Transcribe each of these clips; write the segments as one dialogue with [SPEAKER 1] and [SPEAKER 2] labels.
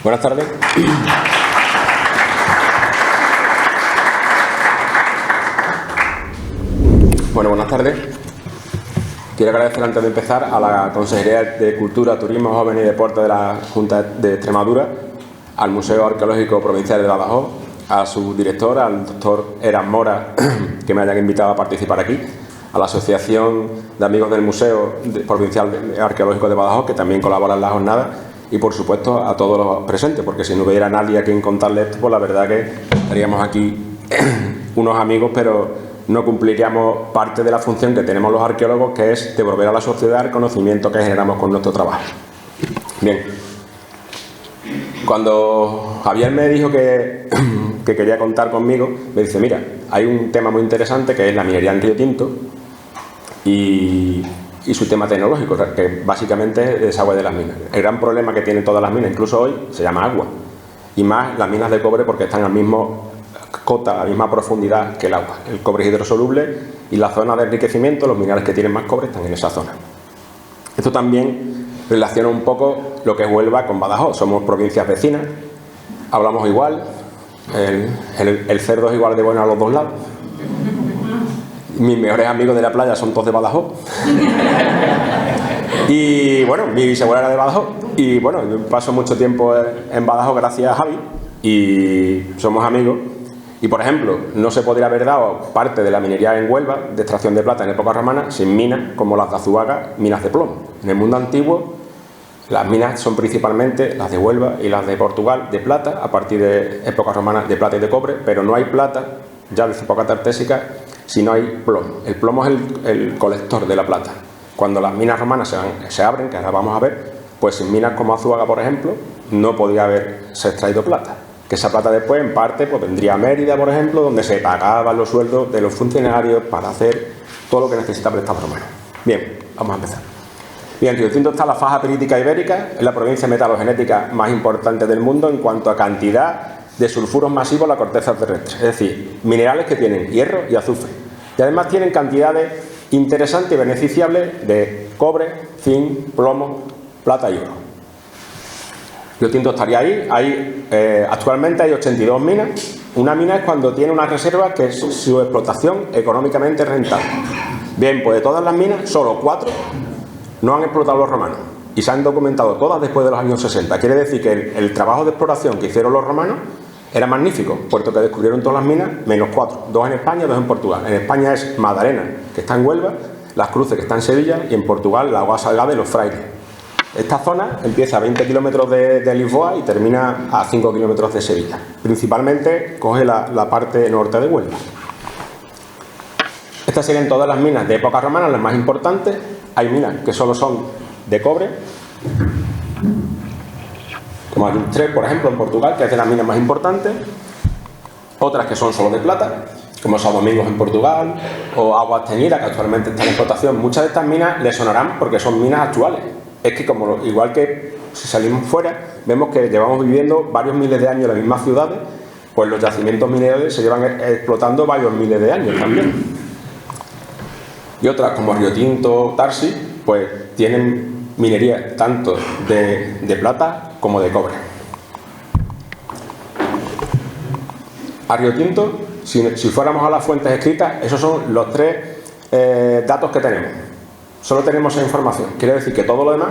[SPEAKER 1] Buenas tardes. Bueno, buenas tardes. Quiero agradecer antes de empezar a la Consejería de Cultura, Turismo, Jóvenes y Deporte de la Junta de Extremadura, al Museo Arqueológico Provincial de Badajoz, a su director, al doctor Eran Mora, que me hayan invitado a participar aquí, a la Asociación de Amigos del Museo Provincial Arqueológico de Badajoz, que también colabora en la jornada, y por supuesto a todos los presentes, porque si no hubiera nadie a quien contarle esto, pues la verdad que estaríamos aquí unos amigos, pero no cumpliríamos parte de la función que tenemos los arqueólogos, que es devolver a la sociedad el conocimiento que generamos con nuestro trabajo. Bien, cuando Javier me dijo que quería contar conmigo, me dice: mira, hay un tema muy interesante que es la minería en Río Tinto y su tema tecnológico, que básicamente es el desagüe de las minas. El gran problema que tienen todas las minas, incluso hoy, se llama agua, y más las minas de cobre, porque están al mismo cota, a la misma profundidad que el agua. El cobre es hidrosoluble y la zona de enriquecimiento, los minerales que tienen más cobre están en esa zona. Esto también relaciona un poco lo que es Huelva con Badajoz. Somos provincias vecinas, hablamos igual, el cerdo es igual de bueno a los dos lados. Mis mejores amigos de la playa son todos de Badajoz. Y bueno, mi bisabuela era de Badajoz. Y bueno, yo paso mucho tiempo en Badajoz gracias a Javi y somos amigos. Y por ejemplo, no se podría haber dado parte de la minería en Huelva, de extracción de plata en época romana, sin minas como las de Azuaga, minas de plomo. En el mundo antiguo, las minas son principalmente las de Huelva y las de Portugal de plata, a partir de época romana de plata y de cobre, pero no hay plata, ya desde época tartésica, si no hay plomo. El plomo es el colector de la plata. Cuando las minas romanas se abren, que ahora vamos a ver, pues sin minas como Azuaga, por ejemplo, no podía haberse extraído plata. Que esa plata después, en parte, pues vendría a Mérida, por ejemplo, donde se pagaban los sueldos de los funcionarios para hacer todo lo que necesitaba el Estado romano. Bien, vamos a empezar. Bien, en Río Tinto está la faja pirítica ibérica, es la provincia metalogenética más importante del mundo en cuanto a cantidad de sulfuros masivos en la corteza terrestre, es decir, minerales que tienen hierro y azufre. Y además tienen cantidades interesantes y beneficiables de cobre, zinc, plomo, plata y oro. Río Tinto estaría ahí. Actualmente hay 82 minas. Una mina es cuando tiene una reserva que es su explotación económicamente rentable. Bien, pues de todas las minas, solo 4 no han explotado los romanos y se han documentado todas después de los años 60. Quiere decir que el trabajo de exploración que hicieron los romanos era magnífico, puesto que descubrieron todas las minas, menos 4. 2 en España, 2 en Portugal. En España es Madalena, que está en Huelva, Las Cruces, que está en Sevilla, y en Portugal la Agua Salgada y Los Frailes. Esta zona empieza a 20 kilómetros de Lisboa y termina a 5 kilómetros de Sevilla. Principalmente coge la parte norte de Huelva. Estas serían todas las minas de época romana, las más importantes. Hay minas que solo son de cobre, como hay 3, por ejemplo, en Portugal, que es de las minas más importantes. Otras que son solo de plata, como São Domingos en Portugal, o Aguas Teñidas, que actualmente están en explotación. Muchas de estas minas les sonarán porque son minas actuales. Es que igual que si salimos fuera, vemos que llevamos viviendo varios miles de años en las mismas ciudades, pues los yacimientos mineros se llevan explotando varios miles de años también. Y otras como Río Tinto, Tarsi, pues tienen minería tanto de plata como de cobre. A Río Tinto, si fuéramos a las fuentes escritas, esos son los 3 datos que tenemos. Solo tenemos esa información. Quiere decir que todo lo demás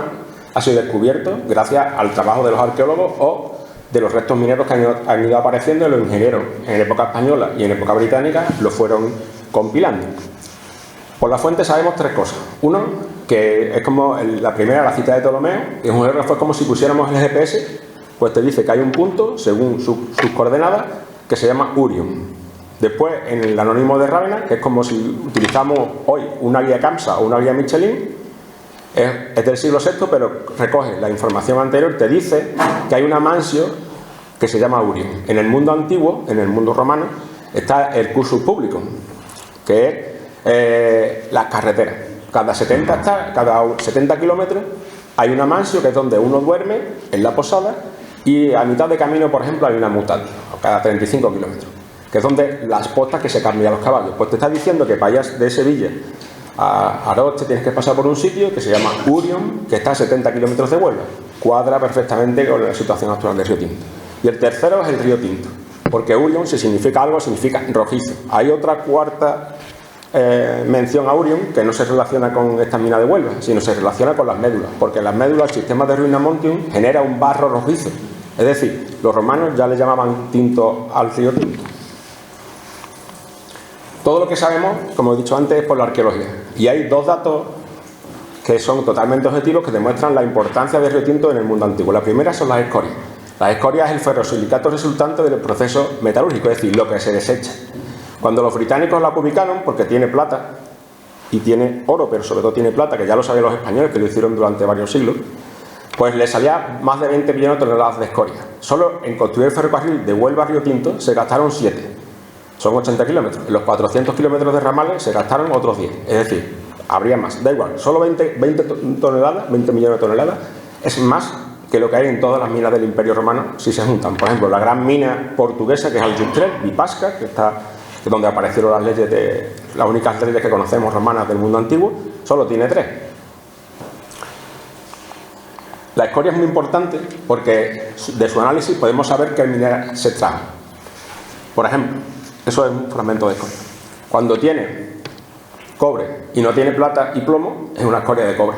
[SPEAKER 1] ha sido descubierto gracias al trabajo de los arqueólogos o de los restos mineros que han ido apareciendo, y los ingenieros en época española y en época británica lo fueron compilando. Por la fuente sabemos 3 cosas. Uno, que es como la primera, la cita de Ptolomeo, y un error fue como si pusiéramos el GPS, pues te dice que hay un punto, según sus coordenadas, que se llama Urium. Después, en el anónimo de Rávena, que es como si utilizamos hoy una guía CAMSA o una guía Michelin, es del siglo VI, pero recoge la información anterior, te dice que hay una mansio que se llama Urium. En el mundo antiguo, en el mundo romano, está el cursus publicum, que es las carreteras. Cada 70 kilómetros hay una mansio, que es donde uno duerme, en la posada, y a mitad de camino, por ejemplo, hay una mutatio, cada 35 kilómetros. Que es donde las postas que se cambian los caballos. Pues te está diciendo que para allá de Sevilla a Aroche tienes que pasar por un sitio que se llama Urium, que está a 70 kilómetros de Huelva. cuadra perfectamente con la situación actual del Río Tinto. Y el tercero es el Río Tinto, porque Urion, si significa algo, significa rojizo. Hay otra cuarta mención a Urion que no se relaciona con esta mina de Huelva, sino se relaciona con las médulas, porque en las médulas el sistema de Ruinamontium genera un barro rojizo. Es decir, los romanos ya le llamaban tinto al río Tinto. Todo lo que sabemos, como he dicho antes, es por la arqueología. Y hay dos datos que son totalmente objetivos que demuestran la importancia del río Tinto en el mundo antiguo. La primera son las escorias. Las escorias es el ferrosilicato resultante del proceso metalúrgico, es decir, lo que se desecha. Cuando los británicos la ubicaron, porque tiene plata y tiene oro, pero sobre todo tiene plata, que ya lo sabían los españoles, que lo hicieron durante varios siglos, pues le salía más de 20 millones de toneladas de escoria. Solo en construir el ferrocarril de Huelva a Río Tinto se gastaron 7. Son 80 kilómetros. En los 400 kilómetros de ramales se gastaron otros 10. Es decir, habría más. Da igual, solo 20 toneladas, 20 millones de toneladas, es más que lo que hay en todas las minas del Imperio Romano si se juntan. Por ejemplo, la gran mina portuguesa, que es Aljustrel, Vipasca, que es donde aparecieron las únicas leyes que conocemos romanas del mundo antiguo, solo tiene 3. La escoria es muy importante porque de su análisis podemos saber qué mineral se extrae. Por ejemplo, eso es un fragmento de escoria. Cuando tiene cobre y no tiene plata y plomo, es una escoria de cobre.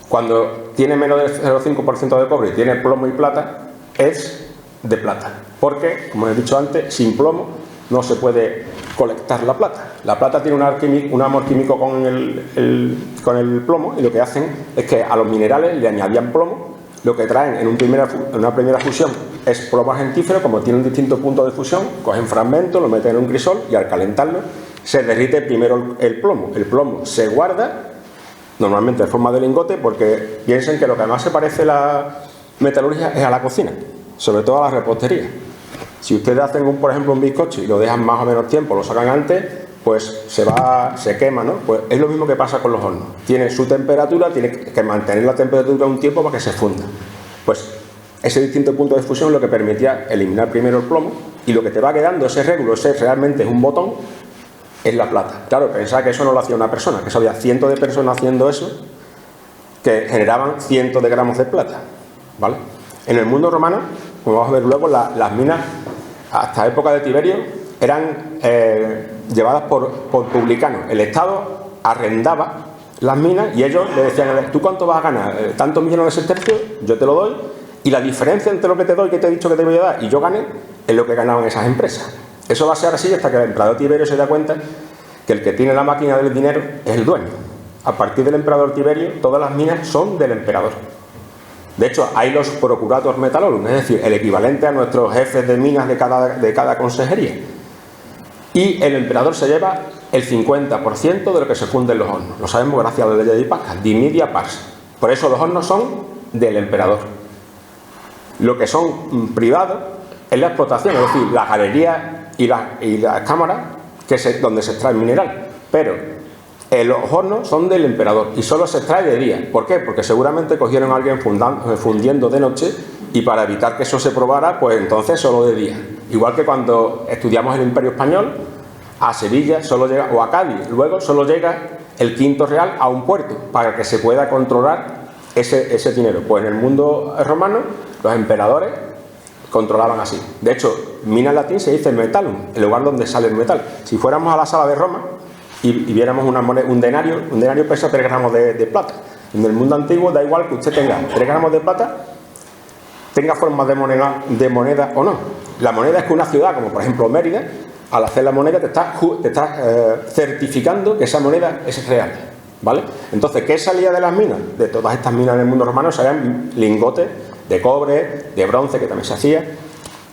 [SPEAKER 1] Cuando tiene menos del 0,5% de cobre y tiene plomo y plata, es de plata. Porque, como he dicho antes, sin plomo no se puede colectar la plata. La plata tiene un amor químico con el plomo, y lo que hacen es que a los minerales le añadían plomo. Lo que traen en una primera fusión es plomo argentífero. Como tiene un distinto punto de fusión, cogen fragmentos, lo meten en un crisol y al calentarlo se derrite primero el plomo. El plomo se guarda normalmente en forma de lingote, porque piensen que lo que más se parece a la metalurgia es a la cocina, sobre todo a la repostería. Si ustedes hacen, por ejemplo, un bizcocho y lo dejan más o menos tiempo, lo sacan antes, pues se quema, ¿no? Pues es lo mismo que pasa con los hornos. Tiene su temperatura, tiene que mantener la temperatura un tiempo para que se funda. Pues ese distinto punto de fusión es lo que permitía eliminar primero el plomo, y lo que te va quedando, ese régulo, ese realmente es un botón, es la plata. Claro, pensaba que eso no lo hacía una persona, que eso había cientos de personas haciendo eso, que generaban cientos de gramos de plata, ¿vale? En el mundo romano, como vamos a ver luego, las minas, hasta época de Tiberio, eran llevadas por publicanos. El Estado arrendaba las minas y ellos le decían: ¿tú cuánto vas a ganar? Tantos millones de sestercios, yo te lo doy, y la diferencia entre lo que te doy, que te he dicho que te voy a dar, y yo gané, es lo que ganaban esas empresas. Eso va a ser así hasta que el emperador Tiberio se da cuenta que el que tiene la máquina del dinero es el dueño. A partir del emperador Tiberio, todas las minas son del emperador. De hecho, hay los procurator metallorum, es decir, el equivalente a nuestros jefes de minas de cada consejería. Y el emperador se lleva el 50% de lo que se funde en los hornos. Lo sabemos gracias a la ley de Vipasca, dimidia pars. Por eso los hornos son del emperador. Lo que son privados es la explotación, es decir, las galerías y las cámaras donde se extrae mineral. Pero los hornos son del emperador y solo se extrae de día. ¿Por qué? Porque seguramente cogieron a alguien fundiendo de noche, y para evitar que eso se probara, pues entonces solo de día. Igual que cuando estudiamos el Imperio Español, a Sevilla solo llega, o a Cádiz, luego solo llega el quinto real a un puerto para que se pueda controlar ese dinero. Pues en el mundo romano los emperadores controlaban así. De hecho, mina en latín se dice metallum, el lugar donde sale el metal. Si fuéramos a la sala de Roma y viéramos un denario pesa 3 gramos de plata. En el mundo antiguo da igual que usted tenga 3 gramos de plata, tenga forma de moneda o no. La moneda es que una ciudad, como por ejemplo Mérida, al hacer la moneda te está certificando que esa moneda es real, ¿vale? Entonces, ¿qué salía de las minas? De todas estas minas en el mundo romano salían lingotes de cobre, de bronce, que también se hacía,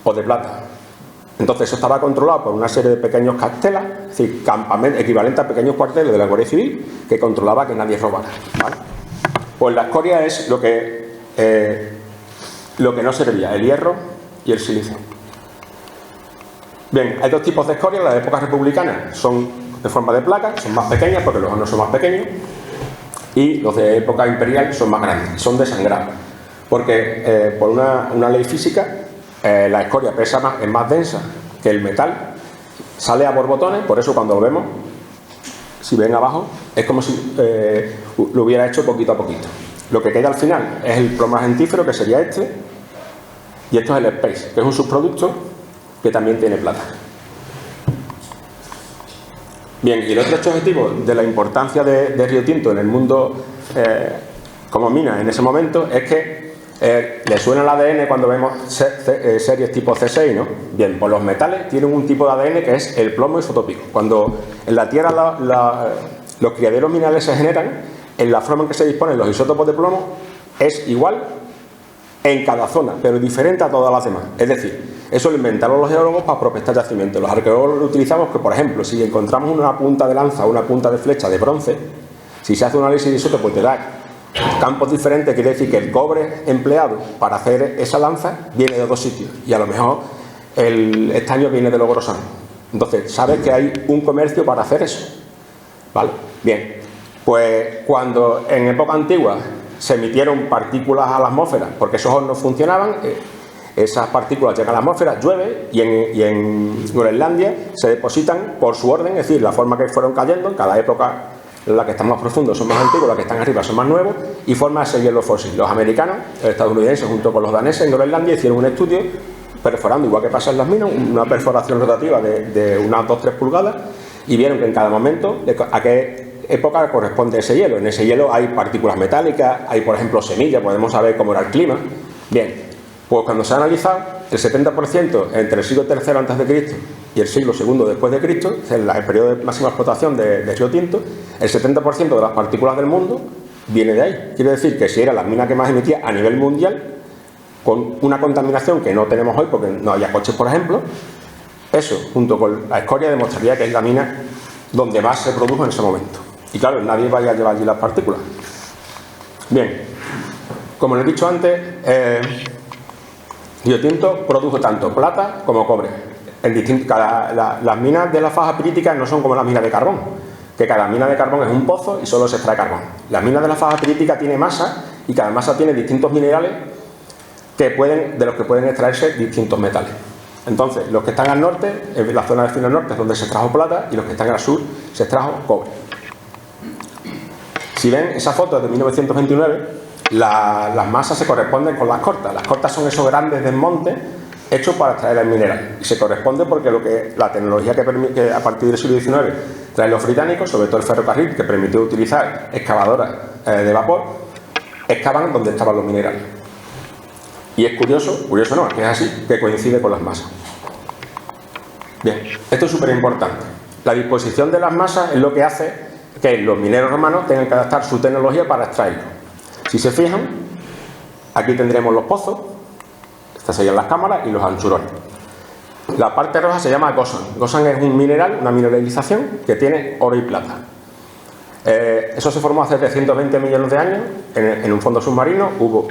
[SPEAKER 1] o de plata. Entonces eso estaba controlado por una serie de pequeños castelas, es decir, campamentos equivalentes a pequeños cuarteles de la Guardia Civil, que controlaba que nadie robara, ¿vale? Pues la escoria es lo que no servía, el hierro y el silicio. Bien, hay dos tipos de escoria. Las de época republicana son de forma de placa, son más pequeñas porque los hornos son más pequeños, y los de época imperial son más grandes, son desangrados. Porque por una ley física, la escoria pesa más, es más densa que el metal, sale a borbotones. Por eso cuando lo vemos, si ven abajo, es como si lo hubiera hecho poquito a poquito. Lo que queda al final es el plomo argentífero, que sería este, y esto es el space, que es un subproducto que también tiene plata. Bien, y el otro hecho objetivo de la importancia de Río Tinto en el mundo como mina en ese momento es que le suena el ADN cuando vemos series tipo C6, ¿no? Bien, pues los metales tienen un tipo de ADN que es el plomo isotópico. Cuando en la Tierra los criaderos minerales se generan, en la forma en que se disponen los isótopos de plomo es igual en cada zona, pero diferente a todas las demás. Es decir, eso lo inventaron los geólogos para prospectar yacimientos. Los arqueólogos lo utilizamos que, por ejemplo, si encontramos una punta de lanza o una punta de flecha de bronce, si se hace un análisis de isótopos te da campos diferentes, quiere decir que el cobre empleado para hacer esa lanza viene de dos sitios y a lo mejor el estaño viene de logrosano. Entonces, sabes que hay un comercio para hacer eso, ¿vale? Bien, pues cuando en época antigua se emitieron partículas a la atmósfera, porque esos hornos funcionaban, esas partículas llegan a la atmósfera, llueve y en Groenlandia se depositan por su orden, es decir, la forma que fueron cayendo en cada época. Las que están más profundos son más antiguos, las que están arriba son más nuevos y forma ese hielo fósil. Los americanos, los estadounidenses junto con los daneses en Groenlandia hicieron un estudio perforando, igual que pasa en las minas, una perforación rotativa de unas 2-3 pulgadas y vieron que en cada momento a qué época corresponde ese hielo. En ese hielo hay partículas metálicas, hay por ejemplo semillas, podemos saber cómo era el clima. Bien, pues cuando se ha analizado, el 70% entre el siglo III a.C. y el siglo II después de Cristo, el periodo de máxima explotación de Río Tinto, el 70% de las partículas del mundo viene de ahí. Quiere decir que si era la mina que más emitía a nivel mundial, con una contaminación que no tenemos hoy porque no había coches, por ejemplo, eso, junto con la escoria, demostraría que es la mina donde más se produjo en ese momento. Y claro, nadie vaya a llevar allí las partículas. Bien, como les he dicho antes, Río Tinto produjo tanto plata como cobre. Las minas de la faja pirítica no son como las minas de carbón, que cada mina de carbón es un pozo y solo se extrae carbón. La mina de la faja pirítica tiene masa y cada masa tiene distintos minerales de los que pueden extraerse distintos metales. Entonces, los que están al norte, en la zona del Fino Norte es donde se extrajo plata y los que están al sur se extrajo cobre. Si ven esa foto de 1929, las masas se corresponden con las cortas. Las cortas son esos grandes desmontes hechos para extraer el mineral. Y se corresponde porque la tecnología que a partir del siglo XIX traen los británicos, sobre todo el ferrocarril, que permitió utilizar excavadoras de vapor, excavan donde estaban los minerales. Y es curioso no, que es así, que coincide con las masas. Bien, esto es súper importante. La disposición de las masas es lo que hace que los mineros romanos tengan que adaptar su tecnología para extraerlo. Si se fijan, aquí tendremos los pozos, estas serían las cámaras y los anchurones. La parte roja se llama gosan. Gosan es un mineral, una mineralización que tiene oro y plata. Eso se formó hace 320 millones de años en un fondo submarino. Hubo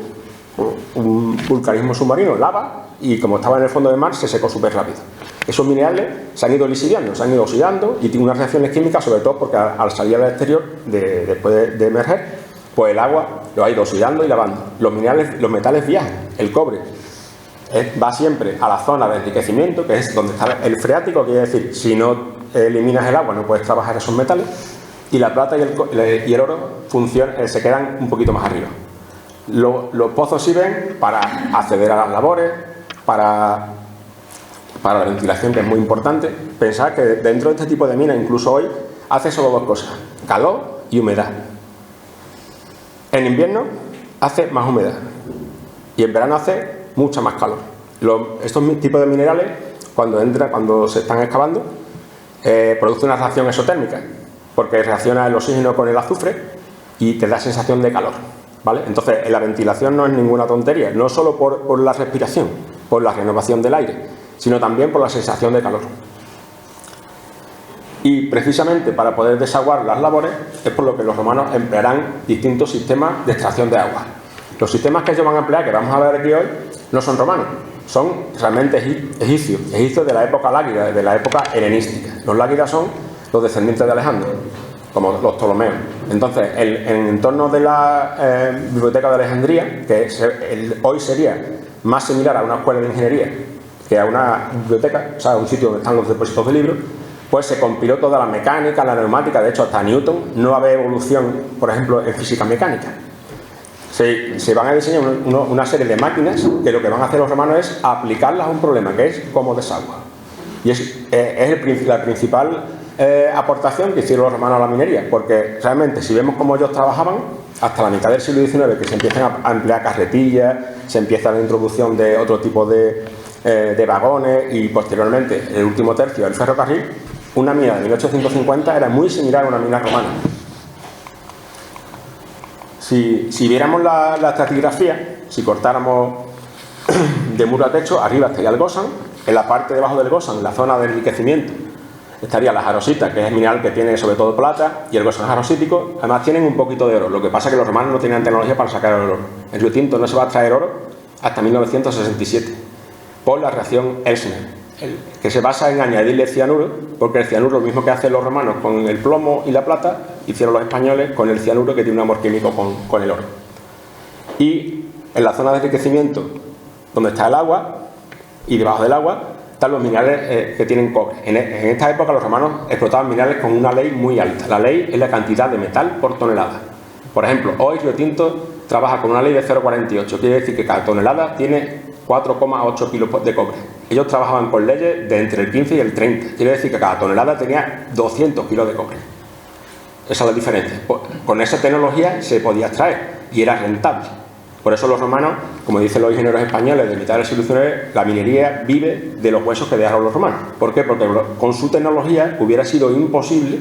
[SPEAKER 1] un vulcanismo submarino, lava, y como estaba en el fondo del mar se secó súper rápido. Esos minerales se han ido lisiando, se han ido oxidando y tienen unas reacciones químicas, sobre todo porque al salir al exterior, después de emerger, pues el agua lo ha ido oxidando y lavando. Los metales viajan. El cobre va siempre a la zona de enriquecimiento, que es donde está el freático, quiere decir, si no eliminas el agua no puedes trabajar esos metales, y la plata y el oro se quedan un poquito más arriba. Los pozos sirven para acceder a las labores, para la ventilación, que es muy importante. Pensad que dentro de este tipo de minas, incluso hoy, hace solo dos cosas: calor y humedad. En invierno hace más humedad y en verano hace mucha más calor. Estos tipos de minerales, cuando se están excavando, producen una reacción exotérmica, porque reacciona el oxígeno con el azufre y te da sensación de calor, ¿vale? Entonces, la ventilación no es ninguna tontería, no solo por la respiración, por la renovación del aire, sino también por la sensación de calor. Y precisamente para poder desaguar las labores es por lo que los romanos emplearán distintos sistemas de extracción de agua. Los sistemas que ellos van a emplear, que vamos a ver aquí hoy, no son romanos, son realmente egipcios de la época láguida, de la época helenística. Los láguidas son los descendientes de Alejandro, como los Ptolomeos. Entonces, en entorno de la Biblioteca de Alejandría, que hoy sería más similar a una escuela de ingeniería que a una biblioteca, o sea, un sitio donde están los depósitos de libros, pues se compiló toda la mecánica, la neumática. De hecho, hasta Newton no había evolución, por ejemplo, en física mecánica. se van a diseñar una serie de máquinas que lo que van a hacer los romanos es aplicarlas a un problema, que es cómo desagua. Y es la principal aportación que hicieron los romanos a la minería, porque realmente si vemos cómo ellos trabajaban, hasta la mitad del siglo XIX, que se empiezan a emplear carretillas, se empieza la introducción de otro tipo de vagones y posteriormente, el último tercio del ferrocarril, una mina de 1850 era muy similar a una mina romana. Si viéramos la estratigrafía, si cortáramos de muro a techo, arriba estaría el Gosan, en la parte debajo del Gosan, en la zona de enriquecimiento, estaría la jarosita, que es el mineral que tiene sobre todo plata, y el Gosan jarosítico. Además tienen un poquito de oro, lo que pasa es que los romanos no tenían tecnología para sacar el oro. En Río Tinto no se va a extraer oro hasta 1967, por la reacción Elsner, que se basa en añadirle cianuro, porque el cianuro, lo mismo que hacen los romanos con el plomo y la plata, hicieron los españoles con el cianuro, que tiene un amor químico con el oro. Y en la zona de enriquecimiento, donde está el agua, y debajo del agua, están los minerales que tienen cobre. En esta época los romanos explotaban minerales con una ley muy alta. La ley es la cantidad de metal por tonelada. Por ejemplo, hoy Río Tinto trabaja con una ley de 0,48, quiere decir que cada tonelada tiene 4,8 kilos de cobre. Ellos trabajaban con leyes de entre el 15 y el 30, quiere decir que cada tonelada tenía 200 kilos de cobre. Esa es la diferencia. Con esa tecnología se podía extraer y era rentable. Por eso los romanos, como dicen los ingenieros españoles de mitad del siglo XIX, la minería vive de los huesos que dejaron los romanos. ¿Por qué? Porque con su tecnología hubiera sido imposible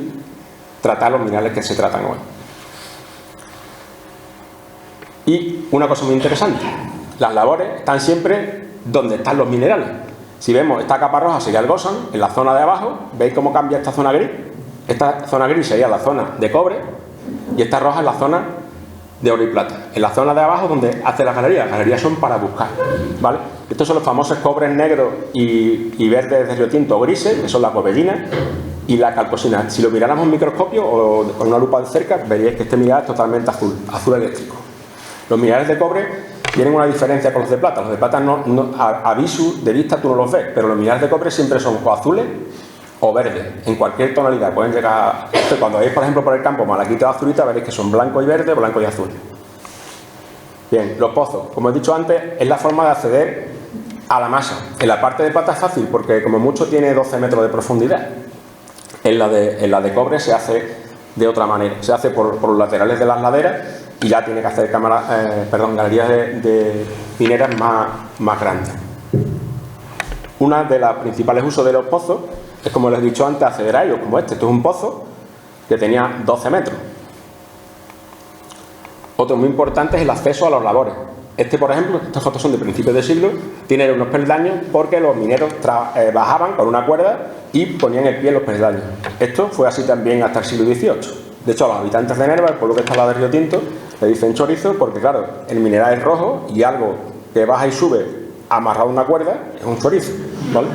[SPEAKER 1] tratar los minerales que se tratan hoy. Y una cosa muy interesante, las labores están siempre donde están los minerales. Si vemos esta capa roja sería el Gosan, en la zona de abajo, ¿veis cómo cambia esta zona gris? Esta zona gris sería la zona de cobre y esta roja es la zona de oro y plata. En la zona de abajo donde hace las galerías son para buscar, ¿vale? Estos son los famosos cobres negros y verdes de Río Tinto, grises, que son la cobellina y la calcosina. Si lo miráramos en microscopio o con una lupa de cerca, veríais que este mineral es totalmente azul eléctrico. Los minerales de cobre tienen una diferencia con los de plata. Los de plata a visu, de vista, tú no los ves, pero los minerales de cobre siempre son o azules o verdes, en cualquier tonalidad. Pueden llegar, cuando veis por ejemplo por el campo malaquita o azulita, veréis que son blanco y verde, blanco y azul. Bien, los pozos, como he dicho antes, es la forma de acceder a la masa. En la parte de plata es fácil porque como mucho tiene 12 metros de profundidad. En la de cobre se hace de otra manera, se hace por los laterales de las laderas y ya tiene que hacer galerías de mineras más grandes. Una de los principales usos de los pozos es, como les he dicho antes, acceder a ellos, como este. Esto es un pozo que tenía 12 metros. Otro muy importante es el acceso a los labores. Este, por ejemplo, estas fotos son de principios de siglo, tiene unos peldaños porque los mineros bajaban con una cuerda y ponían el pie en los peldaños. Esto fue así también hasta el siglo XVIII. De hecho, a los habitantes de Nerva, el pueblo que está al lado de Río Tinto, le dicen chorizo porque, claro, el mineral es rojo y algo que baja y sube amarrado a una cuerda es un chorizo, ¿vale?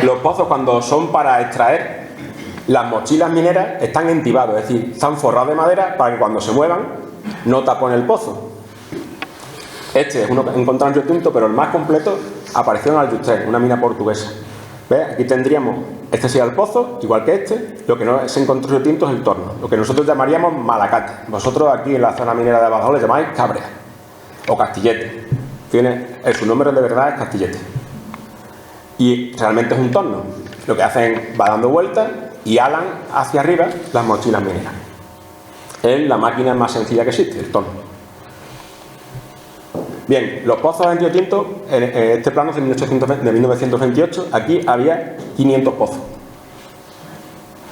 [SPEAKER 1] Los pozos, cuando son para extraer, las mochilas mineras están entibados, es decir, están forrados de madera para que cuando se muevan no tapen el pozo. Este es uno que encontrado en Río Tinto, pero el más completo apareció en Aljustrel, una mina portuguesa. ¿Ves? Aquí tendríamos, este sería el pozo, igual que este. Lo que no se encontró en Río Tinto es el torno, lo que nosotros llamaríamos malacate. Vosotros aquí en la zona minera de Badajoz le llamáis cabrea o castillete. Su nombre de verdad es castillete. Y realmente es un torno. Lo que hacen va dando vueltas y alan hacia arriba las mochilas mineras. Es la máquina más sencilla que existe, el torno. Bien, los pozos en Río Tinto, en este plano es de 1928, aquí había 500 pozos,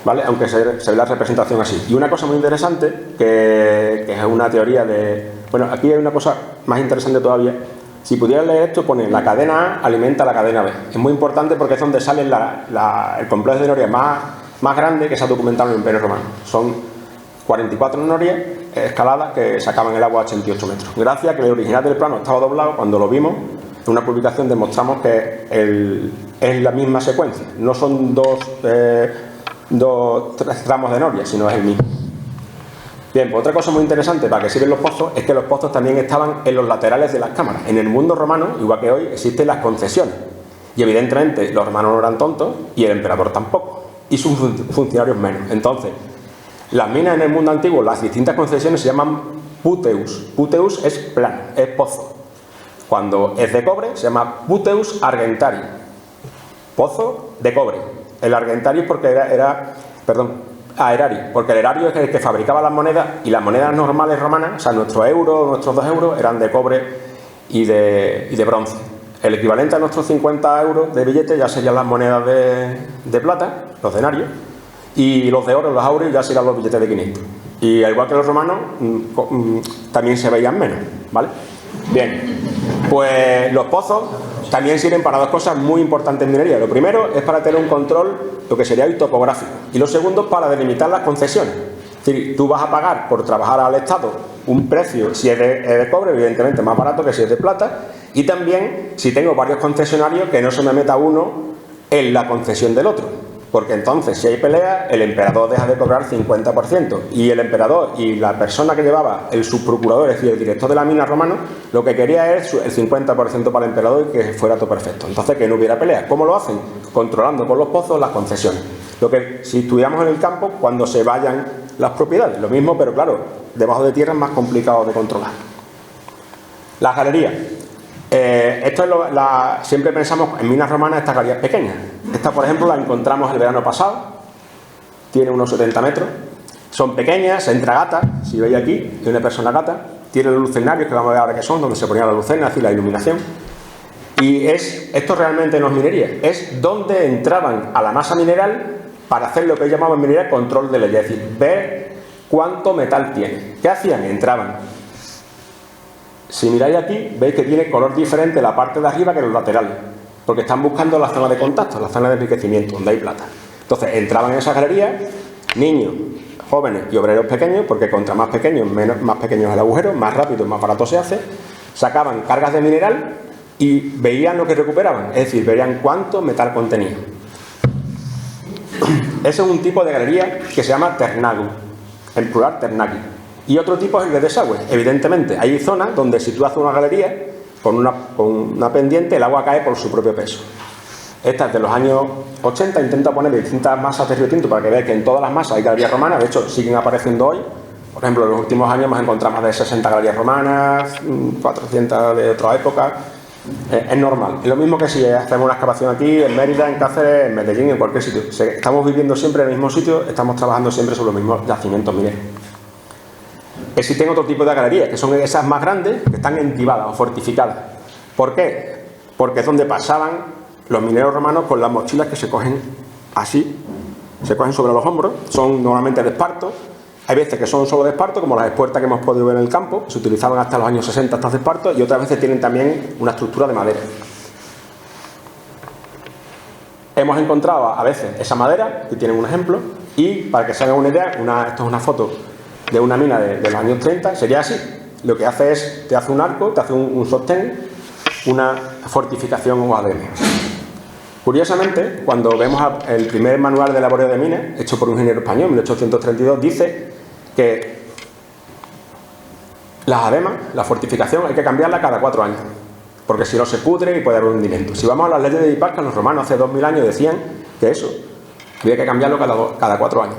[SPEAKER 1] ¿vale? Aunque se ve la representación así. Y una cosa muy interesante, que es una teoría de... Bueno, aquí hay una cosa más interesante todavía. Si pudieran leer esto, pone la cadena A alimenta la cadena B. Es muy importante porque es donde sale el complejo de norias más grande que se ha documentado en el Imperio Romano. Son 44 norias escaladas que sacaban el agua a 88 metros. Gracias a que el original del plano estaba doblado, cuando lo vimos en una publicación demostramos que es la misma secuencia. No son tres tramos de norias, sino es el mismo. Bien, pues otra cosa muy interesante para que sirven los pozos es que los pozos también estaban en los laterales de las cámaras. En el mundo romano, igual que hoy, existen las concesiones. Y evidentemente los romanos no eran tontos y el emperador tampoco. Y sus funcionarios menos. Entonces, las minas en el mundo antiguo, las distintas concesiones se llaman puteus. Puteus es plano, es pozo. Cuando es de cobre se llama puteus argentarium, pozo de cobre. El argentarium porque aerario, porque el erario es el que fabricaba las monedas, y las monedas normales romanas, o sea, nuestros euros, nuestros 2 euros, eran de cobre y de bronce. El equivalente a nuestros 50 euros de billete ya serían las monedas de plata, los denarios, y los de oro, los áureos, ya serían los billetes de 500. Y al igual que los romanos, también se veían menos, ¿vale? Bien, pues los pozos también sirven para dos cosas muy importantes en minería. Lo primero es para tener un control, lo que sería el topográfico, y lo segundo para delimitar las concesiones. Es decir, tú vas a pagar por trabajar al Estado un precio, si es de cobre, evidentemente más barato que si es de plata, y también si tengo varios concesionarios, que no se me meta uno en la concesión del otro, porque entonces si hay pelea, el emperador deja de cobrar 50%, y el emperador y la persona que llevaba, el subprocurador, es decir, el director de la mina romano, lo que quería es el 50% para el emperador y que fuera todo perfecto. Entonces, que no hubiera pelea. ¿Cómo lo hacen? Controlando con los pozos las concesiones. Lo que si estuviéramos en el campo, cuando se vayan las propiedades, lo mismo, pero claro, debajo de tierra es más complicado de controlar. Las galerías. Esto es siempre pensamos en minas romanas, estas galerías pequeñas. Esta, por ejemplo, la encontramos el verano pasado, tiene unos 70 metros, son pequeñas, se entra gata, si veis aquí, hay una persona gata, tiene los lucernarios, que vamos a ver ahora que son, donde se ponían las lucernas y la iluminación. Y esto realmente no es minería, es donde entraban a la masa mineral para hacer lo que llamaban en minería control de ley, es decir, ver cuánto metal tiene. ¿Qué hacían? Entraban. Si miráis aquí, veis que tiene color diferente la parte de arriba que los laterales, porque están buscando la zona de contacto, la zona de enriquecimiento, donde hay plata. Entonces entraban en esa galería niños, jóvenes y obreros pequeños, porque contra más pequeños, más pequeño es el agujero, más rápido, más barato se hace. Sacaban cargas de mineral y veían lo que recuperaban, es decir, veían cuánto metal contenía. Ese es un tipo de galería que se llama ternagum, en plural ternagui. Y otro tipo es el de desagüe. Evidentemente, hay zonas donde si tú haces una galería con una pendiente, el agua cae por su propio peso. Esta es de los años 80, intenta poner distintas masas de Río Tinto para que veáis que en todas las masas hay galerías romanas, de hecho siguen apareciendo hoy. Por ejemplo, en los últimos años hemos encontrado más de 60 galerías romanas, 400 de otra época. Es normal. Es lo mismo que si hacemos una excavación aquí, en Mérida, en Cáceres, en Medellín, en cualquier sitio. Estamos viviendo siempre en el mismo sitio, estamos trabajando siempre sobre los mismos yacimientos mineros. Existen otro tipo de galerías, que son esas más grandes, que están entibadas o fortificadas. ¿Por qué? Porque es donde pasaban los mineros romanos con las mochilas que se cogen así, se cogen sobre los hombros, son normalmente de esparto. Hay veces que son solo de esparto, como las espuertas que hemos podido ver en el campo, se utilizaban hasta los años 60 estas de esparto, y otras veces tienen también una estructura de madera. Hemos encontrado a veces esa madera, que tienen un ejemplo, y para que se hagan una idea, esto es una foto de una mina de los años 30, sería así. Lo que hace es, te hace un arco, te hace un sostén, una fortificación o ADM. Curiosamente, cuando vemos el primer manual de laboreo de minas, hecho por un ingeniero español en 1832, dice que las ademas, la fortificación, hay que cambiarla cada 4 años, porque si no se pudre y puede haber hundimiento. Si vamos a las leyes de Hipparcas, los romanos hace 2000 años decían que eso, había que cambiarlo cada 4 años.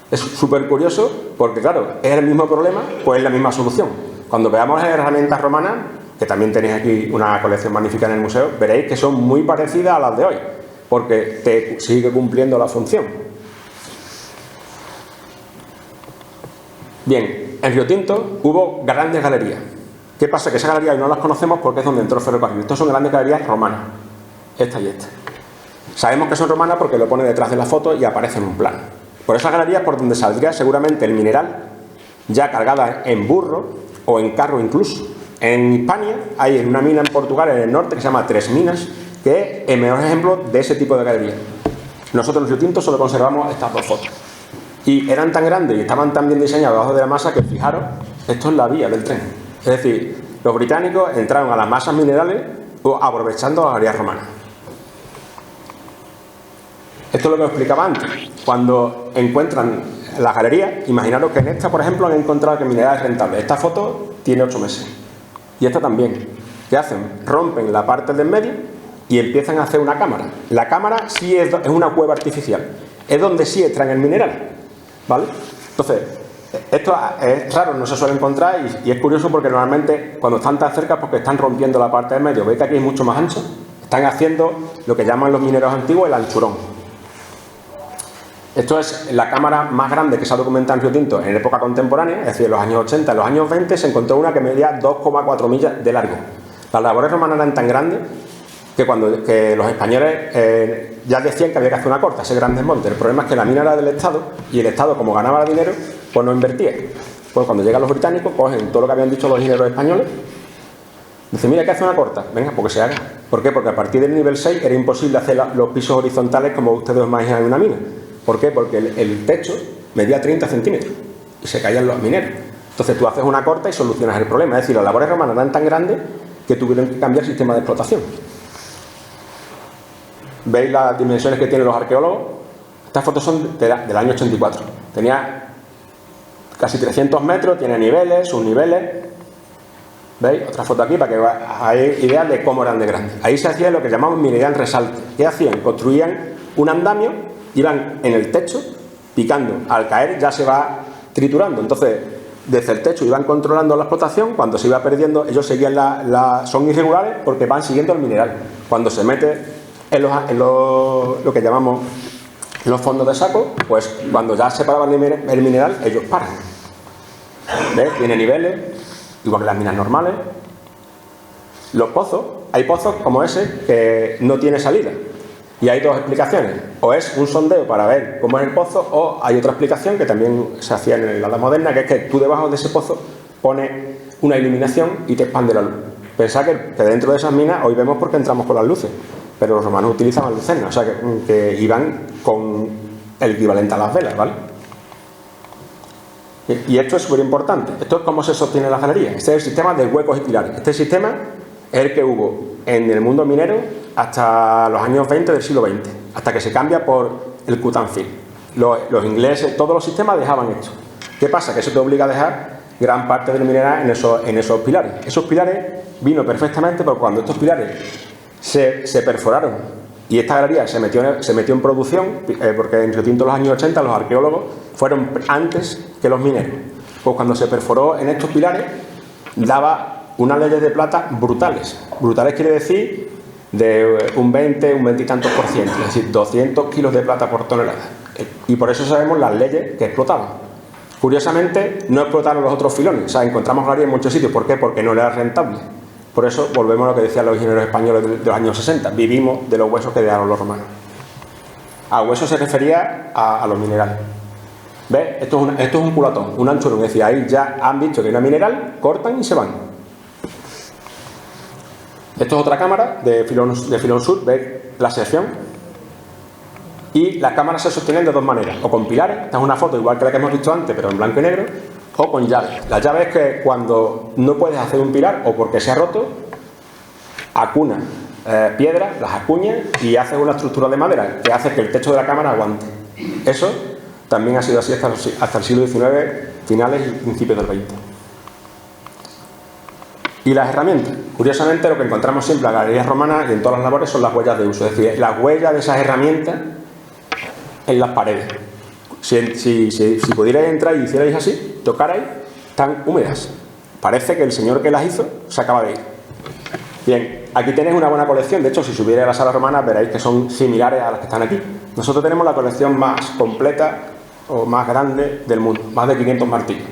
[SPEAKER 1] Es súper curioso porque, claro, es el mismo problema, pues es la misma solución. Cuando veamos herramientas romanas, que también tenéis aquí una colección magnífica en el museo, veréis que son muy parecidas a las de hoy, porque te sigue cumpliendo la función. Bien, en Río Tinto hubo grandes galerías. ¿Qué pasa? Que esas galerías no las conocemos porque es donde entró el ferrocarril. Estas son grandes galerías romanas, esta y esta. Sabemos que son romanas porque lo pone detrás de la foto y aparece en un plano. Por esas galerías por donde saldría seguramente el mineral, ya cargada en burro o en carro incluso. En Hispania hay una mina en Portugal, en el norte, que se llama Tres Minas, que es el mejor ejemplo de ese tipo de galería. Nosotros en Río Tinto solo conservamos estas dos fotos. Y eran tan grandes y estaban tan bien diseñados debajo de la masa que, fijaros, esto es la vía del tren. Es decir, los británicos entraron a las masas minerales aprovechando las galerías romanas. Esto es lo que os explicaba antes. Cuando encuentran las galerías, imaginaros que en esta, por ejemplo, han encontrado que el mineral es rentable. Esta foto tiene 8 meses. Y esta también. ¿Qué hacen? Rompen la parte del medio y empiezan a hacer una cámara. La cámara sí es una cueva artificial. Es donde sí extraen el mineral. ¿Vale? Entonces, Esto es raro, no se suele encontrar y es curioso porque normalmente cuando están tan cerca porque están rompiendo la parte del medio. ¿Veis que aquí es mucho más ancho? Están haciendo lo que llaman los mineros antiguos el anchurón. Esto es la cámara más grande que se ha documentado en Río Tinto en época contemporánea, es decir, en los años 80. En los años 20 se encontró una que medía 2,4 millas de largo. Las labores romanas eran tan grandes que los españoles ya decían que había que hacer una corta, ese gran desmonte. El problema es que la mina era del Estado y el Estado, como ganaba dinero, pues no invertía. Pues cuando llegan los británicos, cogen todo lo que habían dicho los ingenieros españoles, dicen, mira, hay que hacer una corta, venga, porque se haga. ¿Por qué? Porque a partir del nivel 6 era imposible hacer los pisos horizontales como ustedes imaginan en una mina. ¿Por qué? Porque el techo medía 30 centímetros y se caían los mineros. Entonces tú haces una corta y solucionas el problema. Es decir, las labores romanas eran tan grandes que tuvieron que cambiar el sistema de explotación. ¿Veis las dimensiones que tienen los arqueólogos? Estas fotos son del año 84. Tenía casi 300 metros, tiene niveles, subniveles. ¿Veis? Otra foto aquí para que hagáis idea de cómo eran de grandes. Ahí se hacía lo que llamamos minería en resalte. ¿Qué hacían? Construían un andamio, iban en el techo, picando. Al caer ya se va triturando. Entonces, desde el techo iban controlando la explotación. Cuando se iba perdiendo, ellos seguían son irregulares porque van siguiendo el mineral. Cuando se mete en lo que llamamos los fondos de saco, pues cuando ya separaban el mineral, ellos paran. ¿Ves? Tiene niveles, igual que las minas normales. Los pozos, hay pozos como ese que no tiene salida. Y hay dos explicaciones. O es un sondeo para ver cómo es el pozo, o hay otra explicación que también se hacía en la edad moderna, que es que tú debajo de ese pozo pones una iluminación y te expande la luz. Pensad que dentro de esas minas, hoy vemos porque entramos con las luces, pero los romanos utilizaban lucernas, o sea que iban con el equivalente a las velas, ¿vale? Y esto es súper importante. Esto es cómo se sostiene la galería. Este es el sistema de huecos y pilares. Este sistema es el que hubo en el mundo minero hasta los años 20 del siglo XX, hasta que se cambia por el cut and fill. Los ingleses, todos los sistemas dejaban esto. ¿Qué pasa? Que eso te obliga a dejar gran parte del mineral en esos pilares. Esos pilares vino perfectamente porque cuando estos pilares se perforaron y esta galería se metió en producción, porque en Río Tinto en los años 80 los arqueólogos fueron antes que los mineros. Pues cuando se perforó en estos pilares daba unas leyes de plata brutales. Brutales quiere decir de un 20, un 20 y tantos por ciento, es decir, 200 kilos de plata por tonelada. Y por eso sabemos las leyes que explotaban. Curiosamente, no explotaron los otros filones. O sea, encontramos galerías en muchos sitios. ¿Por qué? Porque no era rentable. Por eso volvemos a lo que decían los ingenieros españoles de los años 60. Vivimos de los huesos que dejaron los romanos. A huesos se refería a los minerales. ¿Ves? Esto es un culatón, un anchurón. Es decir, ahí ya han visto que hay una mineral, cortan y se van. Esto es otra cámara de filón sur. ¿Ves la sección? Y las cámaras se sostienen de dos maneras. O con pilares, esta es una foto igual que la que hemos visto antes, pero en blanco y negro. O con llaves. La llave es que cuando no puedes hacer un pilar o porque se ha roto, acunas piedras, las acuñas y haces una estructura de madera que hace que el techo de la cámara aguante. Eso también ha sido así hasta el siglo XIX, finales y principios del XX. Y las herramientas. Curiosamente, lo que encontramos siempre en las galerías romanas y en todas las labores son las huellas de uso. Es decir, las huellas de esas herramientas en las paredes. Si pudierais entrar y hicierais así, tocarais, están húmedas. Parece que el señor que las hizo se acaba de ir. Bien, aquí tenéis una buena colección. De hecho, si subierais a la sala romana veréis que son similares a las que están aquí. Nosotros tenemos la colección más completa o más grande del mundo. Más de 500 martillos.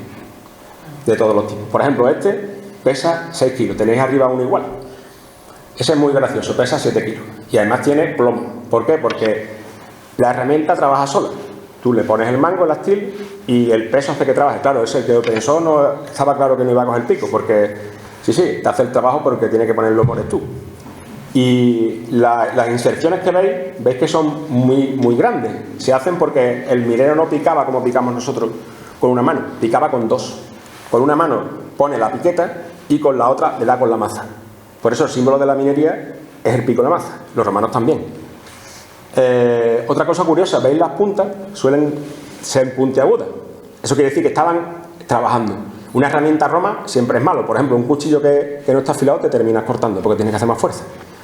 [SPEAKER 1] De todos los tipos. Por ejemplo, este pesa 6 kilos. Tenéis arriba uno igual. Ese es muy gracioso, pesa 7 kilos. Y además tiene plomo. ¿Por qué? Porque la herramienta trabaja sola. Tú le pones el mango, el astil y el peso hace que trabaje. Claro, ese que pensó no estaba claro que no iba a coger el pico, porque sí, te hace el trabajo porque tiene que ponerlo por tú. Y las inserciones que veis que son muy grandes. Se hacen porque el minero no picaba como picamos nosotros con una mano, picaba con dos. Con una mano pone la piqueta y con la otra le da con la maza. Por eso el símbolo de la minería es el pico de maza. Los romanos también. Otra cosa curiosa, veis las puntas suelen ser puntiagudas. Eso quiere decir que estaban trabajando. Una herramienta roma siempre es malo. Por ejemplo, un cuchillo que no está afilado te terminas cortando porque tienes que hacer más fuerza.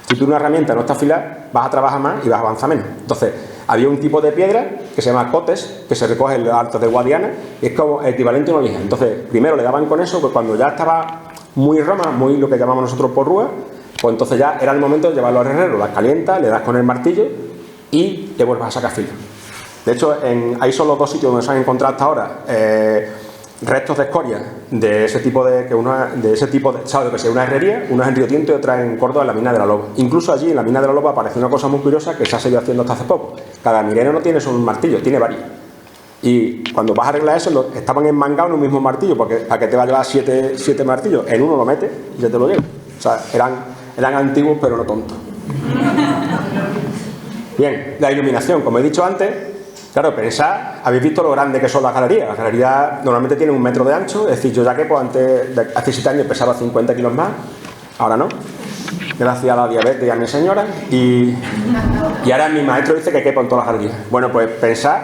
[SPEAKER 1] Si tú una herramienta no está afilada, vas a trabajar más y vas a avanzar menos. Entonces, había un tipo de piedra que se llama cotes, que se recoge en los altos de Guadiana, y es como equivalente a una lija. Entonces, primero le daban con eso, pues cuando ya estaba muy rama, muy lo que llamamos nosotros porrúa, pues entonces ya era el momento de llevarlo al herrero, las calientas, le das con el martillo y le vuelves a sacar filo. De hecho, ahí son los dos sitios donde se han encontrado hasta ahora restos de escoria de ese tipo de, ¿sabes? Que sea una herrería, una en Río Tinto y otra en Córdoba, en la mina de la Loba. Incluso allí, en la mina de la Loba, aparece una cosa muy curiosa que se ha seguido haciendo hasta hace poco. Cada minero no tiene solo un martillo, tiene varios. Y cuando vas a arreglar eso, estaban enmangados en un mismo martillo, porque ¿para qué te va a llevar siete martillos? En uno lo metes y ya te lo llevas. O sea, eran antiguos, pero no tontos. Bien, la iluminación, como he dicho antes, claro, pensad, habéis visto lo grande que son las galerías. Las galerías normalmente tienen 1 metro de ancho, es decir, yo ya que pues, hace 7 años pesaba 50 kilos más, ahora no, gracias a la diabetes y a mi señora, y ahora mi maestro dice que quepo en todas las galerías. Bueno, pues pensad,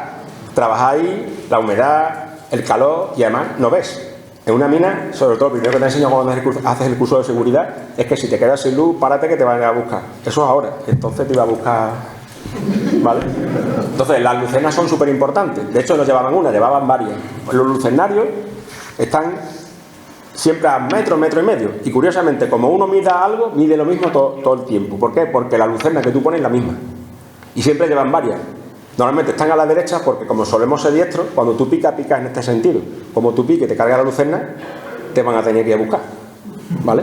[SPEAKER 1] trabajáis, la humedad, el calor, y además no ves. En una mina, sobre todo, lo primero que te enseño cuando haces el curso de seguridad es que si te quedas sin luz, párate que te van a buscar. Eso es ahora, entonces te iba a buscar, ¿vale? Entonces, las lucernas son súper importantes. De hecho, no llevaban una, llevaban varias. Los lucernarios están siempre a metro y medio. Y curiosamente, como uno mida algo, mide lo mismo todo el tiempo. ¿Por qué? Porque la lucerna que tú pones es la misma. Y siempre llevan varias. Normalmente están a la derecha porque como solemos ser diestros, cuando tú picas en este sentido. Como tú piques y te carga la lucerna, te van a tener que ir a buscar, ¿vale?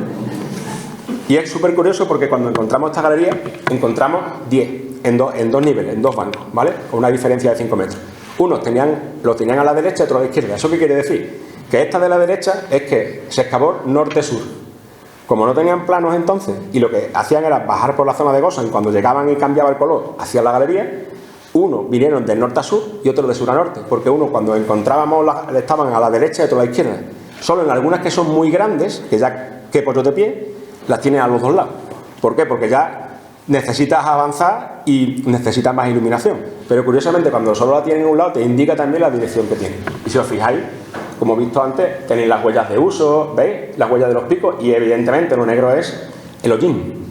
[SPEAKER 1] Y es súper curioso porque cuando encontramos esta galería, encontramos 10 en dos niveles, en 2 bancos, ¿vale? Con una diferencia de 5 metros. Unos lo tenían a la derecha y otros a la izquierda. ¿Eso qué quiere decir? Que esta de la derecha es que se excavó norte-sur. Como no tenían planos entonces, y lo que hacían era bajar por la zona de Gosan, cuando llegaban y cambiaba el color hacia la galería, uno vinieron del norte a sur y otro de sur a norte, porque uno cuando encontrábamos estaban a la derecha y otro a la izquierda. Solo en algunas que son muy grandes, que ya que por de pie, las tienes a los dos lados. ¿Por qué? Porque ya necesitas avanzar y necesitas más iluminación. Pero curiosamente cuando solo la tienen en un lado te indica también la dirección que tiene. Y si os fijáis, como he visto antes, tenéis las huellas de uso, ¿veis? Las huellas de los picos y evidentemente lo negro es el hollín.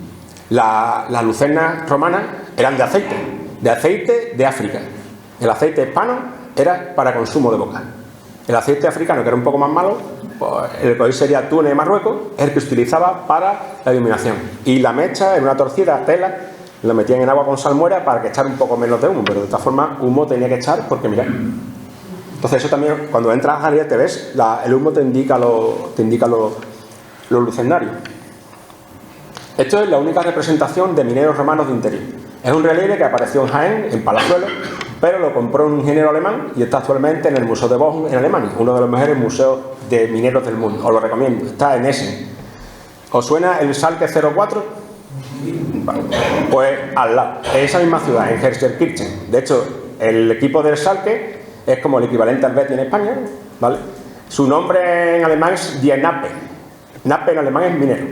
[SPEAKER 1] Las lucernas romanas eran de aceite de África. El aceite hispano era para consumo de boca. El aceite africano, que era un poco más malo, pues el que hoy sería Túnez, Marruecos, es el que se utilizaba para la iluminación. Y la mecha, en una torcida tela, lo metían en agua con salmuera para que echara un poco menos de humo, pero de esta forma humo tenía que echar porque mirad. Entonces eso también, cuando entras a galería te ves, el humo te indica los lucernarios. Esto es la única representación de mineros romanos de interior. Es un relieve que apareció en Jaén, en Palazuelos, pero lo compró un ingeniero alemán y está actualmente en el Museo de Bochum, en Alemania, uno de los mejores museos de mineros del mundo. Os lo recomiendo, está en Essen. ¿Os suena el Schalke 04? Pues al lado, en esa misma ciudad, en Gelsenkirchen. De hecho, el equipo del Schalke es como el equivalente al Betis en España, ¿vale? Su nombre en alemán es Die Knappe. Knappe en alemán es minero.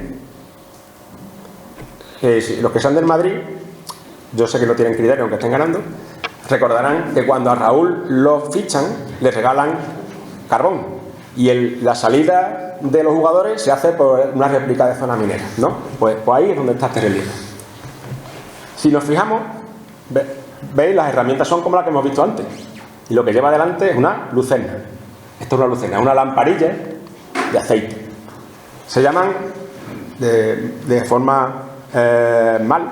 [SPEAKER 1] Los que sean del Madrid, yo sé que no tienen criterio aunque estén ganando, recordarán que cuando a Raúl lo fichan, le regalan carbón. Y la salida de los jugadores se hace por una réplica de zona minera, ¿no? Pues ahí es donde está este relieve. Si nos fijamos, veis, las herramientas son como las que hemos visto antes. Y lo que lleva adelante es una lucerna. Esto es una lucerna, una lamparilla de aceite. Se llaman de forma mal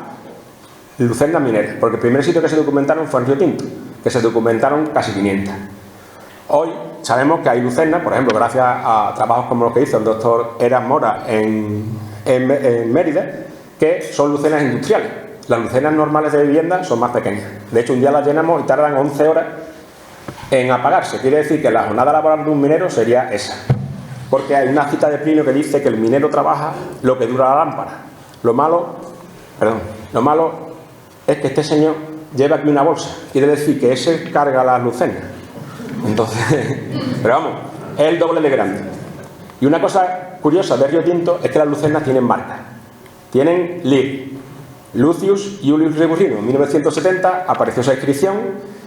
[SPEAKER 1] lucernas mineras, porque el primer sitio que se documentaron fue en Río Tinto, que se documentaron casi 500. Hoy sabemos que hay lucernas, por ejemplo, gracias a trabajos como los que hizo el doctor Eras Mora en Mérida, que son lucernas industriales. Las lucernas normales de vivienda son más pequeñas. De hecho, un día las llenamos y tardan 11 horas en apagarse. Quiere decir que la jornada laboral de un minero sería esa. Porque hay una cita de Plinio que dice que el minero trabaja lo que dura la lámpara. Lo malo es que este señor lleva aquí una bolsa. Quiere decir que ese carga las lucernas. Entonces, pero vamos, es el doble de grande. Y una cosa curiosa de Río Tinto es que las lucernas tienen marcas. Tienen LIR. Lucius Julius Regurrino. En 1970 apareció esa inscripción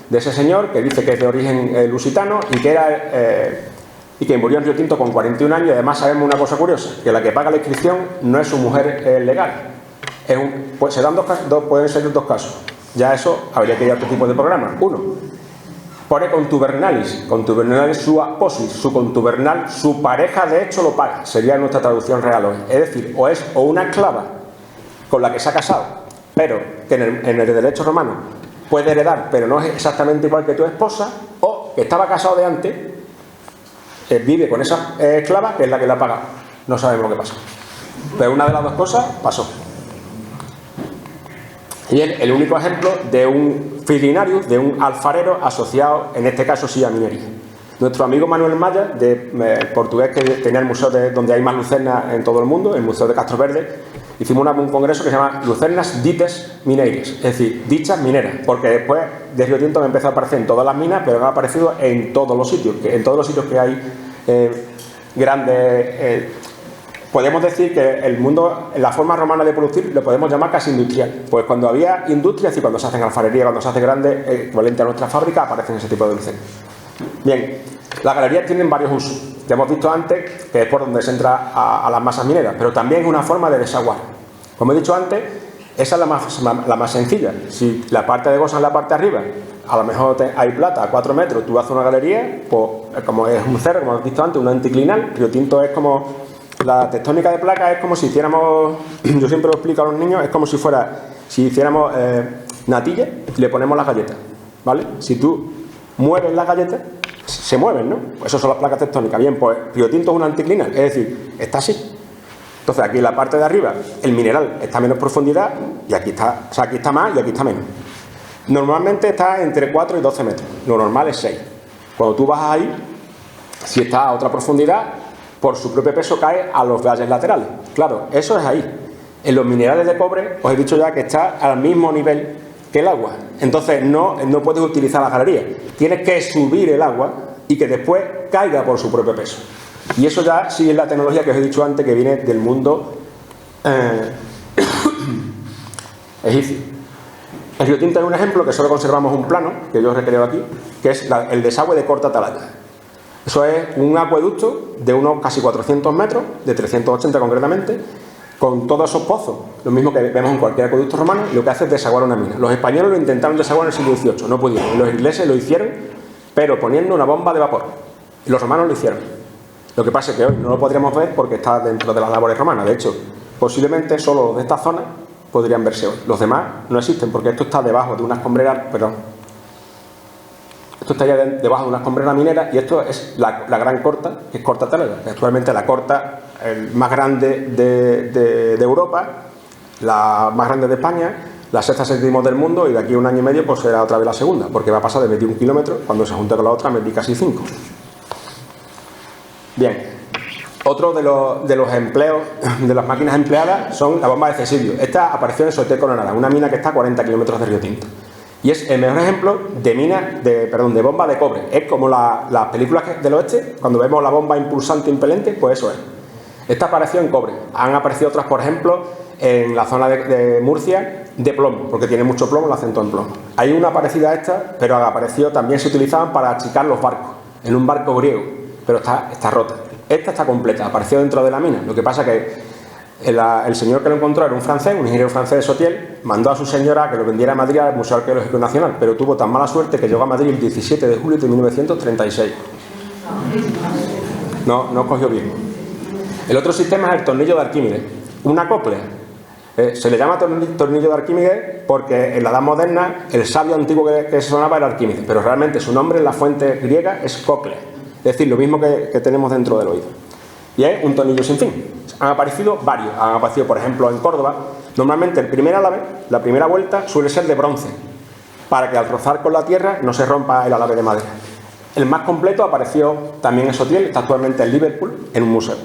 [SPEAKER 1] de ese señor que dice que es de origen lusitano y que murió en Río Tinto con 41 años. Y además sabemos una cosa curiosa, que la que paga la inscripción no es su mujer legal. Pueden ser dos casos. Ya eso habría que ir a otro tipo de programa. Uno, pone contubernalis su aposis, su contubernal, su pareja de hecho lo paga. Sería nuestra traducción real hoy. Es decir, o es o una esclava con la que se ha casado, pero que en el derecho romano puede heredar, pero no es exactamente igual que tu esposa, o que estaba casado de antes, vive con esa esclava que es la que la paga. No sabemos lo que pasó. Pero una de las dos cosas pasó. Y es el único ejemplo de un filinarius, de un alfarero asociado, en este caso sí, a minería. Nuestro amigo Manuel Maya, portugués, que tenía el museo donde hay más lucernas en todo el mundo, el Museo de Castro Verde, hicimos un congreso que se llama Lucernas Dites Mineires, es decir, dichas mineras, porque después de Río Tinto me empezó a aparecer en todas las minas, pero me ha aparecido en todos los sitios, que hay grandes... podemos decir que el mundo, la forma romana de producir, lo podemos llamar casi industrial. Pues cuando había industrias y cuando se hacen alfarería, cuando se hace grande, equivalente a nuestra fábrica, aparecen ese tipo de lucernas. Bien, las galerías tienen varios usos. Ya hemos visto antes que es por donde se entra a las masas mineras, pero también es una forma de desaguar. Como he dicho antes, esa es la más sencilla. Si la parte de goza en la parte de arriba, a lo mejor hay plata a 4 metros, tú haces una galería, pues como es un cerro, como hemos visto antes, un anticlinal. Río Tinto es como... La tectónica de placas es como si hiciéramos, yo siempre lo explico a los niños, es como si hiciéramos natilla y le ponemos las galletas, ¿vale? Si tú mueves las galletas, se mueven, ¿no? Pues esas son las placas tectónicas. Bien, pues Río Tinto es un anticlinal, es decir, está así. Entonces aquí en la parte de arriba el mineral está a menos profundidad y aquí está, o sea, aquí está más y aquí está menos. Normalmente está entre 4 y 12 metros, lo normal es 6. Cuando tú vas ahí, si está a otra profundidad, por su propio peso cae a los valles laterales. Claro, eso es ahí. En los minerales de cobre, os he dicho ya que está al mismo nivel que el agua. Entonces no puedes utilizar la galería. Tienes que subir el agua y que después caiga por su propio peso. Y eso ya sí es la tecnología que os he dicho antes, que viene del mundo egipcio. En Río Tinto hay un ejemplo que solo conservamos un plano, que yo os recreo aquí, que es el desagüe de Corta Atalaya. Eso es un acueducto de unos casi 400 metros, de 380 concretamente, con todos esos pozos, lo mismo que vemos en cualquier acueducto romano, y lo que hace es desaguar una mina. Los españoles lo intentaron desaguar en el siglo XVIII, no pudieron. Los ingleses lo hicieron, pero poniendo una bomba de vapor. Y los romanos lo hicieron. Lo que pasa es que hoy no lo podríamos ver porque está dentro de las labores romanas. De hecho, posiblemente solo los de esta zona podrían verse hoy. Los demás no existen porque esto está debajo de una escombrera, esto estaría debajo de una escombrera minera y esto es la gran corta, que es Corta Atalaya, que actualmente la corta más grande de Europa, la más grande de España, la sexta séptima del mundo, y de aquí a un año y medio pues será otra vez la segunda, porque va a pasar de 21 kilómetros, cuando se junte con la otra medí casi 5. Bien, otro de los empleos, de las máquinas empleadas, son la bomba de Cecilio. Esta apareció en Soter Coronada, una mina que está a 40 kilómetros de Río Tinto. Y es el mejor ejemplo de bomba de cobre. Es como las películas del oeste, cuando vemos la bomba impulsante impelente, pues eso es. Esta apareció en cobre. Han aparecido otras, por ejemplo, en la zona de Murcia, de plomo, porque tiene mucho plomo, la acento en plomo. Hay una parecida a esta, pero apareció, también se utilizaban para achicar los barcos, en un barco griego, pero está rota. Esta está completa, apareció dentro de la mina. Lo que pasa que el señor que lo encontró era un francés, un ingeniero francés de Sotiel, mandó a su señora a que lo vendiera a Madrid al Museo Arqueológico Nacional, pero tuvo tan mala suerte que llegó a Madrid el 17 de julio de 1936. No cogió bien. El otro sistema es el tornillo de Arquímedes, una cóclea. Se le llama tornillo de Arquímedes porque en la Edad Moderna el sabio antiguo que sonaba era Arquímedes, pero realmente su nombre en la fuente griega es cóclea, es decir, lo mismo que tenemos dentro del oído. Y es un tornillo sin fin. Han aparecido varios. Han aparecido, por ejemplo, en Córdoba. Normalmente el primer alave, la primera vuelta, suele ser de bronce, para que al rozar con la tierra no se rompa el alave de madera. El más completo apareció también en Sotiel, está actualmente en Liverpool, en un museo.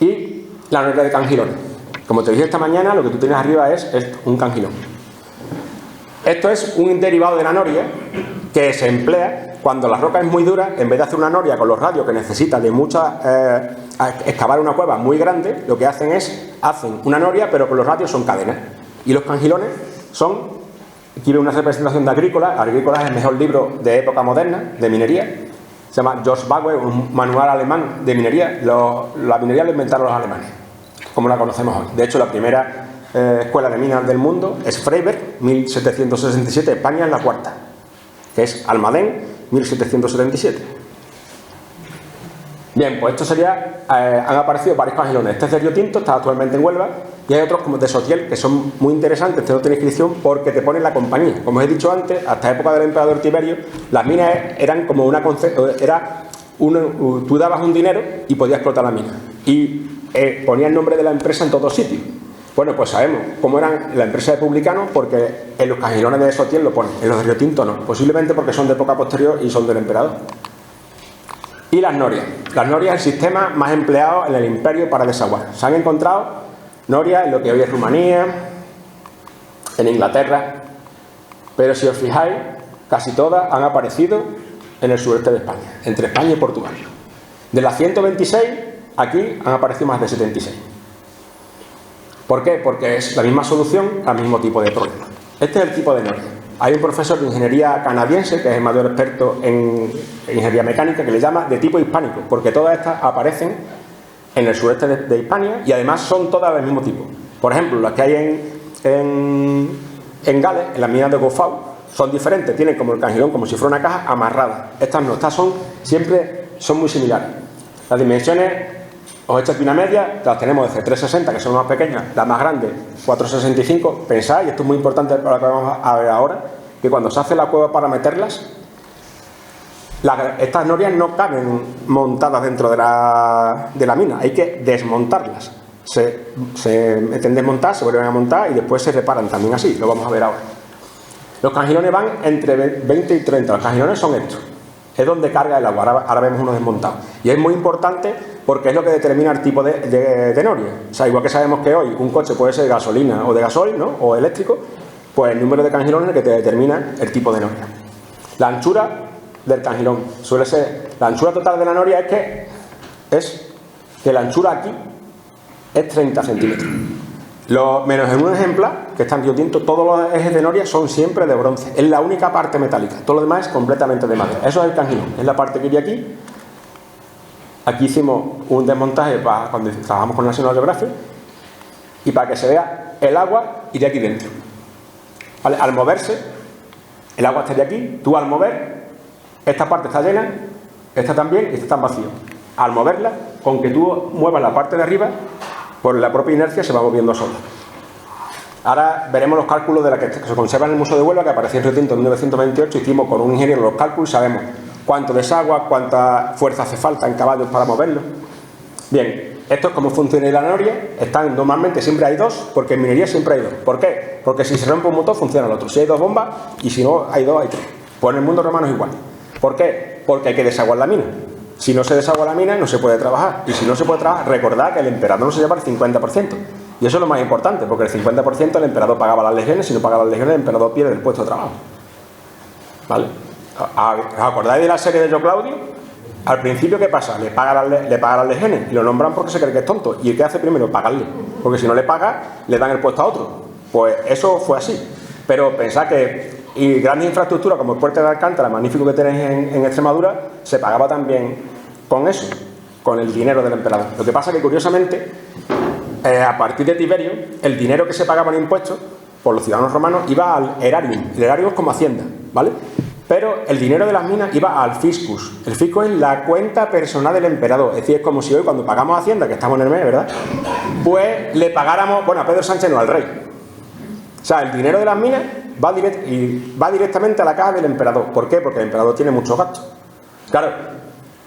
[SPEAKER 1] Y la noria de cangilones. Como te dije esta mañana, lo que tú tienes arriba es un cangilón. Esto es un derivado de la noria que se emplea cuando la roca es muy dura. En vez de hacer una noria con los radios que necesita de excavar una cueva muy grande, lo que hacen una noria, pero con los radios son cadenas. Y los cangilones son, aquí veo una representación de Agrícola. Agrícola es el mejor libro de época moderna, de minería. Se llama George Bauer, un manual alemán de minería. La minería la inventaron los alemanes, como la conocemos hoy. De hecho, la primera escuela de minas del mundo es Freiberg, 1767, España es la cuarta, que es Almadén, 1777. Bien, pues esto sería, han aparecido varios cangilones. Este es de Río Tinto, está actualmente en Huelva, y hay otros como de Sotiel que son muy interesantes, este no tiene inscripción porque te ponen la compañía. Como os he dicho antes, hasta la época del emperador Tiberio, las minas eran como tú dabas un dinero y podías explotar la mina. Y ponía el nombre de la empresa en todos sitios. Bueno, pues sabemos cómo eran la empresa de publicanos porque en los cangilones de Sotiel lo ponen, en los de Río Tinto no, posiblemente porque son de época posterior y son del emperador. Y las norias. Las norias es el sistema más empleado en el imperio para desaguar. Se han encontrado norias en lo que hoy es Rumanía, en Inglaterra, pero si os fijáis, casi todas han aparecido en el sureste de España, entre España y Portugal. De las 126, aquí han aparecido más de 76. ¿Por qué? Porque es la misma solución al mismo tipo de problema. Este es el tipo de noria. Hay un profesor de ingeniería canadiense, que es el mayor experto en ingeniería mecánica, que le llama de tipo hispánico, porque todas estas aparecen en el sureste de Hispania y además son todas del mismo tipo. Por ejemplo, las que hay en Gales, en las minas de Gofau, son diferentes, tienen como el cangilón, como si fuera una caja amarrada. Estas no, estas siempre son muy similares. Las dimensiones, os he hecho aquí una media, las tenemos de C360, que son más pequeñas, las más grandes, 465. Pensáis, y esto es muy importante para lo que vamos a ver ahora, que cuando se hace la cueva para meterlas, estas norias no caben montadas dentro de la mina, hay que desmontarlas. Se meten desmontar, se vuelven a montar y después se reparan también así, lo vamos a ver ahora. Los cangilones van entre 20 y 30, los cangilones son estos. Es donde carga el agua, ahora vemos uno desmontado. Y es muy importante porque es lo que determina el tipo de noria. O sea, igual que sabemos que hoy un coche puede ser de gasolina o de gasoil, ¿no? O eléctrico, pues el número de cangilones es el que te determina el tipo de noria. La anchura del cangilón suele ser... La anchura total de la noria es que la anchura aquí es 30 centímetros. Menos en un ejemplar, que está en Río Tinto, todos los ejes de noria son siempre de bronce. Es la única parte metálica. Todo lo demás es completamente de madera. Eso es el cangilón. Es la parte que iría aquí. Aquí hicimos un desmontaje cuando trabajamos con National Geographic. Y para que se vea el agua, iría aquí dentro. ¿Vale? Al moverse, el agua estaría aquí. Tú al mover, esta parte está llena, esta también, y esta está vacía. Al moverla, con que tú muevas la parte de arriba, por la propia inercia se va moviendo sola. Ahora veremos los cálculos de la que se conserva en el Museo de Huelva, que apareció en Río Tinto en 1928. Hicimos con un ingeniero los cálculos y sabemos cuánto desagua, cuánta fuerza hace falta en caballos para moverlo. Bien, esto es cómo funciona la noria. Normalmente siempre hay dos, porque en minería siempre hay dos. ¿Por qué? Porque si se rompe un motor funciona el otro. Si hay dos bombas y si no hay dos, hay tres. Pues en el mundo romano es igual. ¿Por qué? Porque hay que desaguar la mina. Si no se desagua la mina, no se puede trabajar. Y si no se puede trabajar, recordad que el emperador no se lleva el 50%. Y eso es lo más importante, porque el 50% el emperador pagaba las legiones. Si no pagaba las legiones, el emperador pierde el puesto de trabajo. ¿Vale? ¿Os acordáis de la serie de Yo Claudio? Al principio, ¿qué pasa? Le paga las legiones y lo nombran porque se cree que es tonto. ¿Y qué hace primero? Pagarle. Porque si no le paga, le dan el puesto a otro. Pues eso fue así. Pero pensad que grandes infraestructuras como el puerto de Alcántara, magnífico que tenéis en Extremadura, se pagaba también con eso, con el dinero del emperador. Lo que pasa es que, curiosamente, a partir de Tiberio, el dinero que se pagaba en impuestos por los ciudadanos romanos iba al erarium. El erarium es como hacienda, ¿vale? Pero el dinero de las minas iba al fiscus. El fiscus es la cuenta personal del emperador. Es decir, es como si hoy, cuando pagamos Hacienda, que estamos en el mes, ¿verdad?, pues le pagáramos, bueno, a Pedro Sánchez, no, al rey. O sea, el dinero de las minas va directamente a la caja del emperador. ¿Por qué? Porque el emperador tiene muchos gastos. Claro,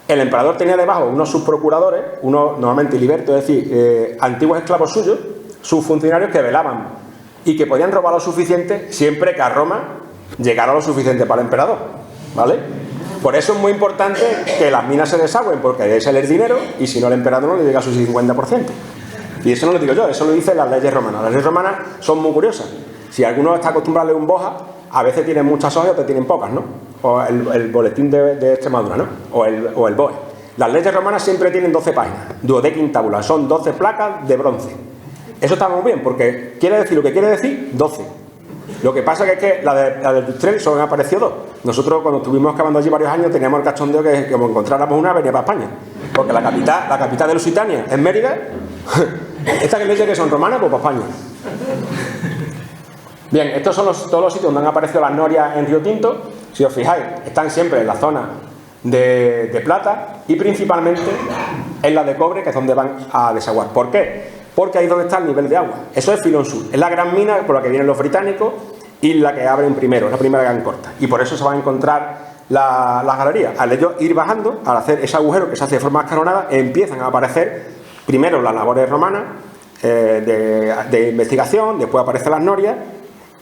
[SPEAKER 1] el emperador tenía debajo unos subprocuradores, unos normalmente libertos, es decir, antiguos esclavos suyos, sus funcionarios que velaban y que podían robar lo suficiente siempre que a Roma llegara lo suficiente para el emperador, ¿vale? Por eso es muy importante que las minas se desagüen, porque ahí sale el dinero y si no, el emperador no le llega a su 50%. Y eso no lo digo yo, eso lo dicen las leyes romanas. Las leyes romanas son muy curiosas. Si alguno está acostumbrado a leer un Boja, a veces tienen muchas hojas y otras tienen pocas, ¿no? O el boletín de Extremadura, ¿no? O el BOE. Las leyes romanas siempre tienen 12 páginas, duodecíntabula, son 12 placas de bronce. Eso está muy bien, porque quiere decir lo que quiere decir 12. Lo que pasa es que la del Dustrel solo me apareció 2. Nosotros, cuando estuvimos excavando allí varios años, teníamos el cachondeo que como encontráramos una, venía para España. Porque la capital de Lusitania es Mérida. Estas leyes que son romanas, pues para España. Bien, estos son todos los sitios donde han aparecido las norias en Río Tinto. Si os fijáis, están siempre en la zona de plata y principalmente en la de cobre, que es donde van a desaguar. ¿Por qué? Porque ahí es donde está el nivel de agua. Eso es Filón Sur. Es la gran mina por la que vienen los británicos y la que abren primero, la primera gran corta. Y por eso se van a encontrar las galerías. Al ellos ir bajando, al hacer ese agujero que se hace de forma escalonada, empiezan a aparecer primero las labores romanas de investigación, después aparecen las norias,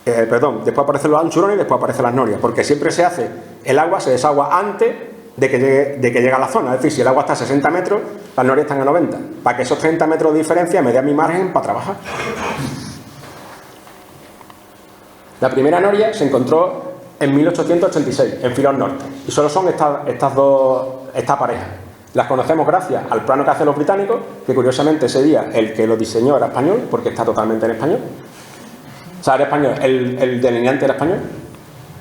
[SPEAKER 1] después aparecen los anchurones y después aparecen las norias, porque siempre se hace, el agua se desagua antes de que llegue a la zona. Es decir, si el agua está a 60 metros, las norias están a 90, para que esos 30 metros de diferencia me dé mi margen para trabajar. La primera noria se encontró en 1886, en Filón Norte, y solo son esta pareja. Las conocemos gracias al plano que hacen los británicos, que curiosamente ese día el que lo diseñó era español, porque está totalmente en español. O sea, era español, el delineante era español.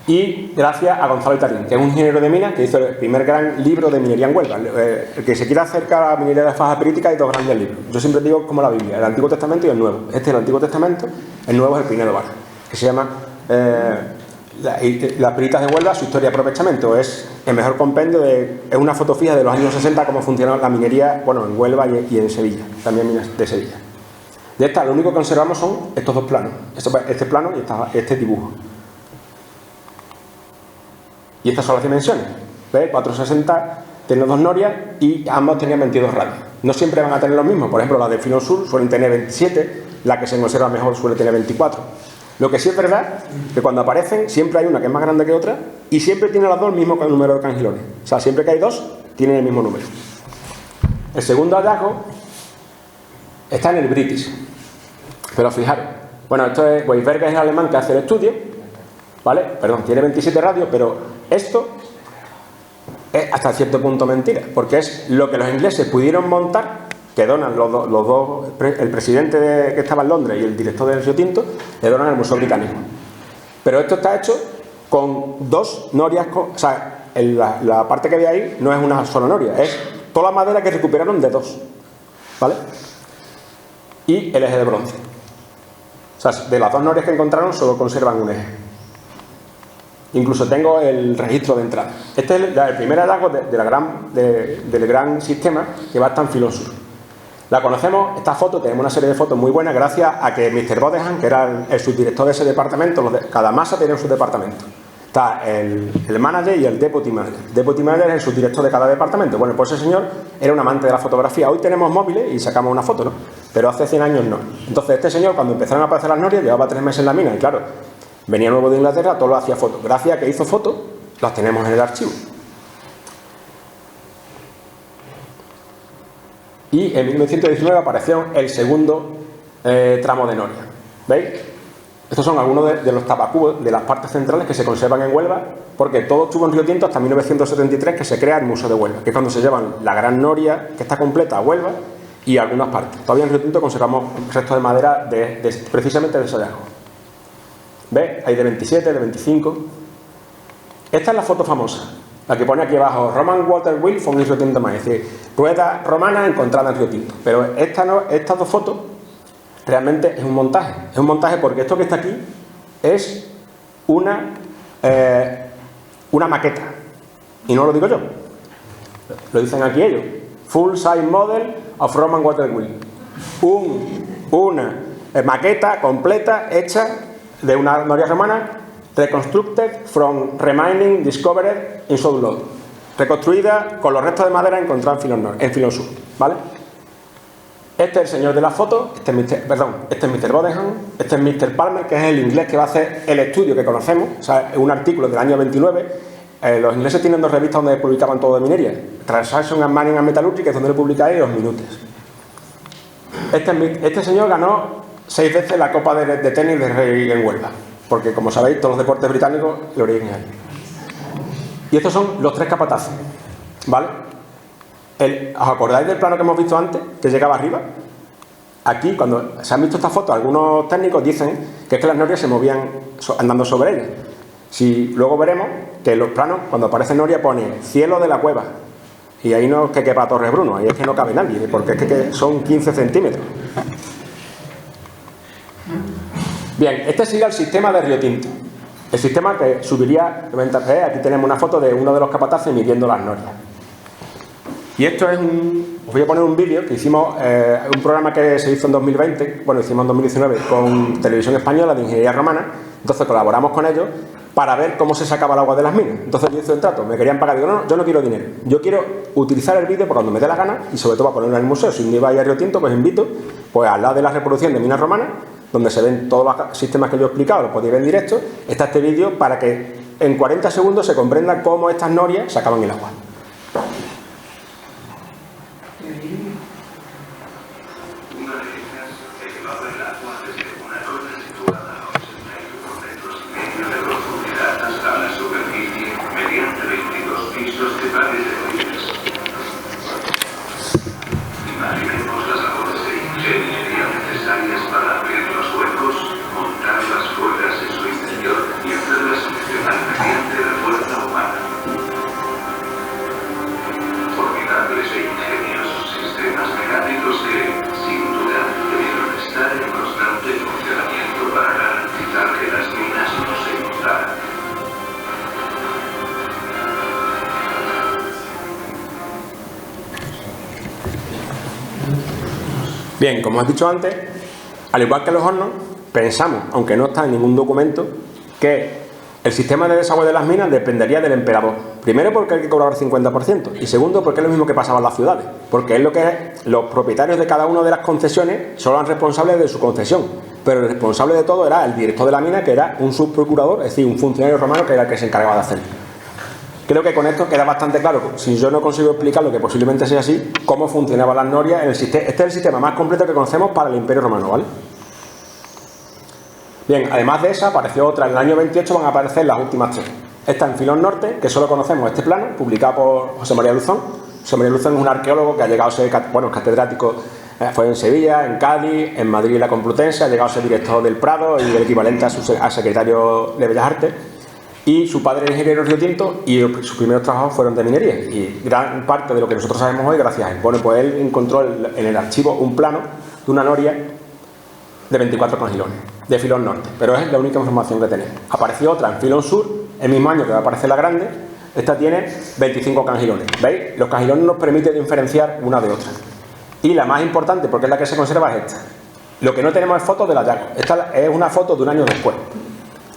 [SPEAKER 1] Y gracias a Gonzalo Itarín, que es un ingeniero de minas que hizo el primer gran libro de minería en Huelva. El que se quiera acercar a la minería de faja pirítica hay dos grandes libros. Yo siempre digo como la Biblia, el Antiguo Testamento y el Nuevo. Este es el Antiguo Testamento, el Nuevo es el Pinedo Vara, que se llama Las Piritas de Huelva, su historia de aprovechamiento. Es el mejor compendio, es una foto fija de los años 60, cómo funcionó la minería, bueno, en Huelva y en Sevilla, también minas de Sevilla. De esta, lo único que conservamos son estos dos planos, este plano y este dibujo. Y estas son las dimensiones. ¿Ves? 460 tiene dos norias y ambos tenían 22 radios. No siempre van a tener los mismos. Por ejemplo, la de Filón Sur suelen tener 27, la que se conserva mejor suele tener 24. Lo que sí es verdad que cuando aparecen siempre hay una que es más grande que otra y siempre tienen las dos el mismo número de cangilones. O sea, siempre que hay dos, tienen el mismo número. El segundo hallazgo está en el British. Pero fijaros, bueno, esto es Weisberger, es el alemán que hace el estudio, ¿vale? Perdón, tiene 27 radios, pero esto es hasta cierto punto mentira, porque es lo que los ingleses pudieron montar, que donan los dos, el presidente que estaba en Londres y el director del Río Tinto, le donan al Museo Británico. Pero esto está hecho con dos norias, o sea, la parte que ve ahí no es una sola noria, es toda la madera que recuperaron de dos, ¿vale? Y el eje de bronce. O sea, de las dos norias que encontraron solo conservan un eje. Incluso tengo el registro de entrada. Este es el primer hallazgo del gran sistema que va hasta en Filón Sur. La conocemos, esta foto, tenemos una serie de fotos muy buenas gracias a que Mr. Bodenham, que era el subdirector de ese departamento, cada masa tenía su departamento. Está el manager y el deputy manager. El deputy manager es el subdirector de cada departamento. Bueno, pues ese señor era un amante de la fotografía. Hoy tenemos móviles y sacamos una foto, ¿no? Pero hace 100 años no. Entonces este señor, cuando empezaron a aparecer las norias, llevaba 3 meses en la mina y claro, venía nuevo de Inglaterra, todo lo hacía fotos. Gracias a que hizo fotos, las tenemos en el archivo. Y en 1919 apareció el segundo tramo de noria. ¿Veis? Estos son algunos de los tapacubos de las partes centrales que se conservan en Huelva, porque todo estuvo en Río Tinto hasta 1973, que se crea el Museo de Huelva, que es cuando se llevan la gran noria, que está completa, a Huelva, y algunas partes. Todavía en Río Tinto conservamos restos de madera precisamente de ese hallazgo. ¿Ves? Hay de 27, de 25. Esta es la foto famosa, la que pone aquí abajo, Roman Water Wheel from Río Tinto Mine, es decir, rueda romana encontrada en Río Tinto. Pero estas dos fotos realmente es un montaje. Es un montaje porque esto que está aquí es una maqueta. Y no lo digo yo. Lo dicen aquí ellos. Full size model of Roman Water Wheel. Una maqueta completa hecha de una noria romana, reconstructed from remaining discovered in South Lode. Reconstruida con los restos de madera encontrados en Filón Sur. ¿Vale? Este es el señor de la foto, este es Mr. Bodenham, este es Mr. Palmer, que es el inglés que va a hacer el estudio que conocemos, o sea, es un artículo del año 29. Los ingleses tienen dos revistas donde publicaban todo de minería, Transaction and Mining and Metallurgy, que es donde lo publicáis, y los Minutes. Este señor ganó 6 veces la Copa de Tenis de Rey en Huelva, porque como sabéis, todos los deportes británicos lo origen ahí. Y estos son los 3 capataces, ¿vale? ¿Os acordáis del plano que hemos visto antes, que llegaba arriba? Aquí, cuando se han visto estas fotos, algunos técnicos dicen que es que las norias se movían andando sobre ellas. Si luego veremos que en los planos, cuando aparece noria, pone cielo de la cueva. Y ahí no es que quepa Torres Bruno, ahí es que no cabe nadie, porque es que son 15 centímetros. Bien, este sería el sistema de Río Tinto. El sistema que subiría, aquí tenemos una foto de uno de los capataces midiendo las norias. Y esto es os voy a poner un vídeo que hicimos, un programa que se hizo en 2020, bueno, hicimos en 2019 con Televisión Española de Ingeniería Romana. Entonces colaboramos con ellos para ver cómo se sacaba el agua de las minas. Entonces yo hice un trato, me querían pagar, digo, no, yo no quiero dinero, yo quiero utilizar el vídeo por cuando me dé la gana y sobre todo para ponerlo en el museo. Si me iba a ir a Río Tinto, pues invito, pues al lado de la reproducción de minas romanas, donde se ven todos los sistemas que yo he explicado, los podéis ver en directo, está este vídeo para que en 40 segundos se comprenda cómo estas norias sacaban el agua. Bien, como os he dicho antes, al igual que los hornos, pensamos, aunque no está en ningún documento, que el sistema de desagüe de las minas dependería del emperador. Primero porque hay que cobrar el 50% y segundo porque es lo mismo que pasaba en las ciudades, porque es lo que los propietarios de cada una de las concesiones son los responsables de su concesión, pero el responsable de todo era el director de la mina, que era un subprocurador, es decir, un funcionario romano que era el que se encargaba de hacerlo. Creo que con esto queda bastante claro, si yo no consigo explicar lo que posiblemente sea así, cómo funcionaban las norias en el sistema. Este es el sistema más completo que conocemos para el Imperio Romano, ¿vale? Bien, además de esa, apareció otra. En el año 28 van a aparecer las últimas tres. Esta en Filón Norte, que solo conocemos este plano, publicado por José María Luzón. José María Luzón es un arqueólogo que ha llegado a ser, bueno, catedrático, fue en Sevilla, en Cádiz, en Madrid y la Complutense, ha llegado a ser director del Prado y el equivalente a secretario de Bellas Artes. Y su padre era ingeniero Río Tinto y sus primeros trabajos fueron de minería. Y gran parte de lo que nosotros sabemos hoy gracias a él. Bueno, pues él encontró en el archivo un plano de una noria de 24 cangilones, de Filón Norte. Pero es la única información que tenemos. Apareció otra en Filón Sur, el mismo año que va a aparecer la grande. Esta tiene 25 cangilones. ¿Veis? Los cangilones nos permiten diferenciar una de otra. Y la más importante, porque es la que se conserva, es esta. Lo que no tenemos es fotos del hallazgo. Esta es una foto de un año después.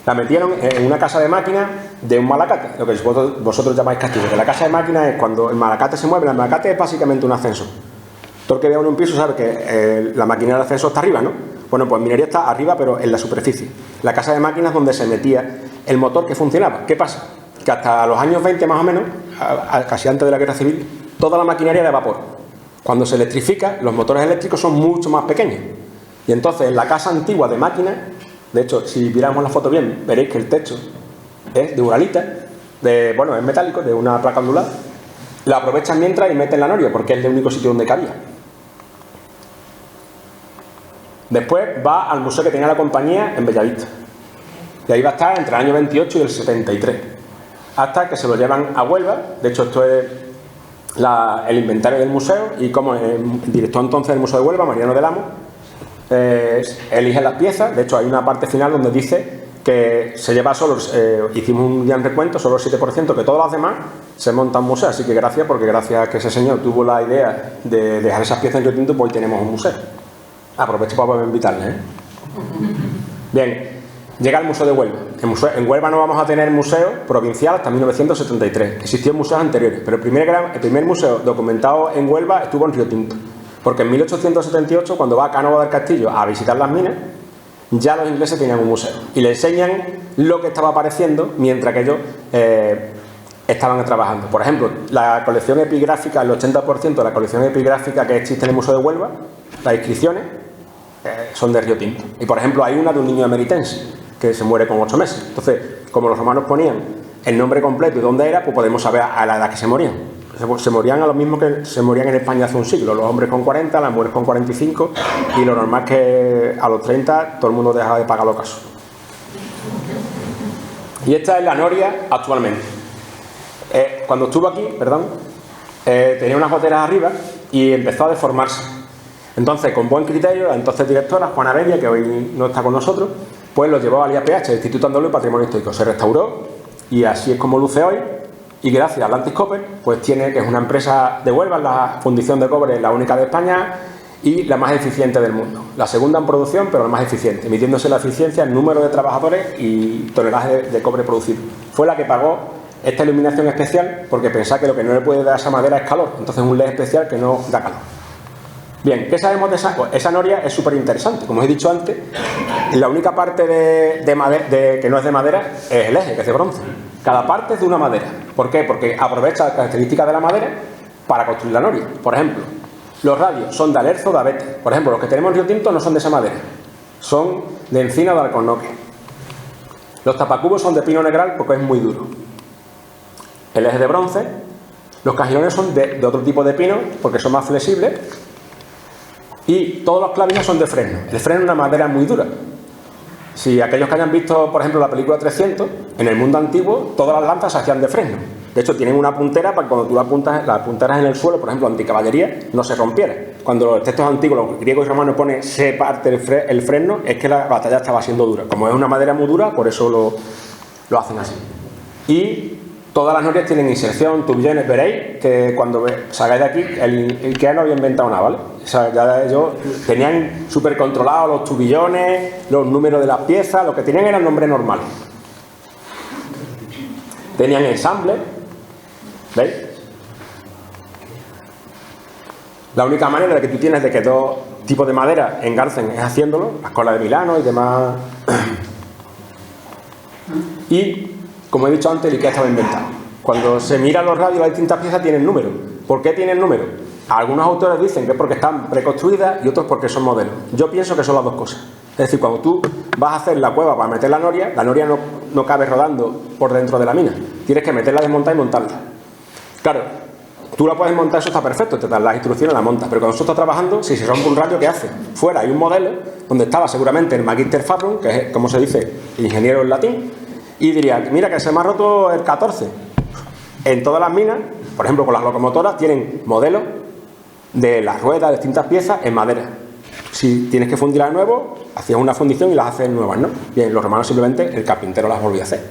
[SPEAKER 1] La metieron en una casa de máquinas de un malacate, lo que vosotros llamáis castillo. Que la casa de máquinas es cuando el malacate se mueve. El malacate es básicamente un ascensor. Todo el que vea en un piso sabe que la máquina del ascensor está arriba, ¿no? Bueno, pues minería está arriba, pero en la superficie. La casa de máquinas donde se metía el motor que funcionaba. ¿Qué pasa? Que hasta los años 20 más o menos, casi antes de la guerra civil, toda la maquinaria era de vapor. Cuando se electrifica, los motores eléctricos son mucho más pequeños. Y entonces en la casa antigua de máquinas, de hecho, si viéramos la foto bien, veréis que el techo es de uralita, bueno, es metálico, de una placa ondulada. La aprovechan mientras y meten la noria, porque es el único sitio donde cabía. Después va al museo que tenía la compañía en Bellavista. Y ahí va a estar entre el año 28 y el 73. Hasta que se lo llevan a Huelva. De hecho, esto es el inventario del museo. Y como el director entonces del Museo de Huelva, Mariano del Amo, elige las piezas. De hecho, hay una parte final donde dice que se lleva solo, hicimos un día en recuento, solo el 7%, que todos los demás se montan un museo. Así que gracias, porque gracias a que ese señor tuvo la idea de dejar esas piezas en Río Tinto, pues hoy tenemos un museo. Aprovecho para poder invitarles, ¿eh? Bien, llega el Museo de Huelva. En Huelva no vamos a tener museo provincial hasta 1973. Existían museos anteriores, pero el primer museo documentado en Huelva estuvo en Río Tinto. Porque en 1878, cuando va a Cánovas del Castillo a visitar las minas, ya los ingleses tenían un museo. Y le enseñan lo que estaba apareciendo mientras que ellos estaban trabajando. Por ejemplo, la colección epigráfica, el 80% de la colección epigráfica que existe en el Museo de Huelva, las inscripciones, son de Río Tinto. Y por ejemplo hay una de un niño ameritense que se muere con 8 meses. Entonces, como los romanos ponían el nombre completo y dónde era, pues podemos saber a la edad que se morían. Se morían a lo mismo que se morían en España hace un siglo. Los hombres con 40, las mujeres con 45, y lo normal es que a los 30 todo el mundo deja de pagar los casos. Y esta es la noria actualmente. Cuando estuvo aquí, tenía unas goteras arriba y empezó a deformarse. Entonces, con buen criterio, la entonces directora, Juana Bella, que hoy no está con nosotros, pues lo llevó al IAPH, el Instituto Andaluz de Patrimonio Histórico. Se restauró y así es como luce hoy. Y gracias a Atlantis Copper, pues tiene, que es una empresa de Huelva, la fundición de cobre, la única de España y la más eficiente del mundo. La segunda en producción, pero la más eficiente, midiéndose la eficiencia en número de trabajadores y tonelaje de cobre producido. Fue la que pagó esta iluminación especial, porque pensaba que lo que no le puede dar a esa madera es calor, entonces un LED especial que no da calor. Bien, ¿qué sabemos de esa? Pues esa noria es súper interesante. Como os he dicho antes, la única parte que no es de madera es el eje, que es de bronce. Cada parte es de una madera. ¿Por qué? Porque aprovecha las características de la madera para construir la noria. Por ejemplo, los radios son de alerzo o de abete. Por ejemplo, los que tenemos en Río Tinto no son de esa madera, son de encina o de alcornoque. Los tapacubos son de pino negral porque es muy duro. El eje de bronce. Los cajilones son de otro tipo de pino porque son más flexibles. Y todos los clavijas son de fresno. El fresno es una madera muy dura. Si aquellos que hayan visto, por ejemplo, la película 300, en el mundo antiguo todas las lanzas se hacían de fresno. De hecho, tienen una puntera para que cuando tú la apuntaras en el suelo, por ejemplo, anticaballería, no se rompiera. Cuando los textos antiguos, los griegos y romanos ponen se parte el fresno, es que la batalla estaba siendo dura. Como es una madera muy dura, por eso lo hacen así. Y todas las norias tienen inserción, tubillones. Veréis que cuando salgáis de aquí, el IKEA no había inventado nada, ¿vale? O sea, ya ellos tenían súper controlados los tubillones, los números de las piezas, lo que tenían eran nombres normales. Tenían ensamble, ¿veis? La única manera de que tú tienes de que dos tipos de madera engarcen es haciéndolo, las colas de Milano y demás. Y, como he dicho antes, el IKEA estaba inventado. Cuando se miran los radios, las distintas piezas tienen número. ¿Por qué tienen número? Algunos autores dicen que es porque están preconstruidas y otros porque son modelos. Yo pienso que son las dos cosas. Es decir, cuando tú vas a hacer la cueva para meter la noria no cabe rodando por dentro de la mina. Tienes que meterla, desmontar y montarla. Claro, tú la puedes montar, eso está perfecto, te dan las instrucciones, la montas. Pero cuando tú estás trabajando, si se rompe un radio, ¿qué hace? Fuera hay un modelo donde estaba seguramente el Magister Fabrum, que es, como se dice, ingeniero en latín, y diría, mira que se me ha roto el 14. En todas las minas, por ejemplo con las locomotoras, tienen modelos de las ruedas, de distintas piezas en madera. Si tienes que fundirlas de nuevo, hacías una fundición y las haces nuevas, ¿no? Bien, los romanos simplemente, el carpintero las volvía a hacer.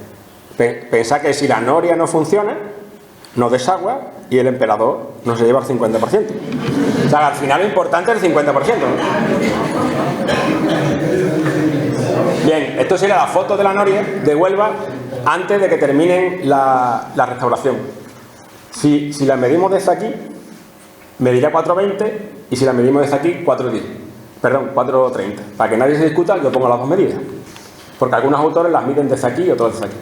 [SPEAKER 1] Pensá que si la noria no funciona, no desagua y el emperador no se lleva el 50%. O sea, al final lo importante es el 50%, ¿no? Bien, esto sería la foto de la noria de Huelva antes de que terminen la restauración. Si la medimos desde aquí, medirá 4,20 y si la medimos desde aquí, 4,10. Perdón, 4,30. Para que nadie se discuta, yo pongo las dos medidas. Porque algunos autores las miden desde aquí y otros desde aquí.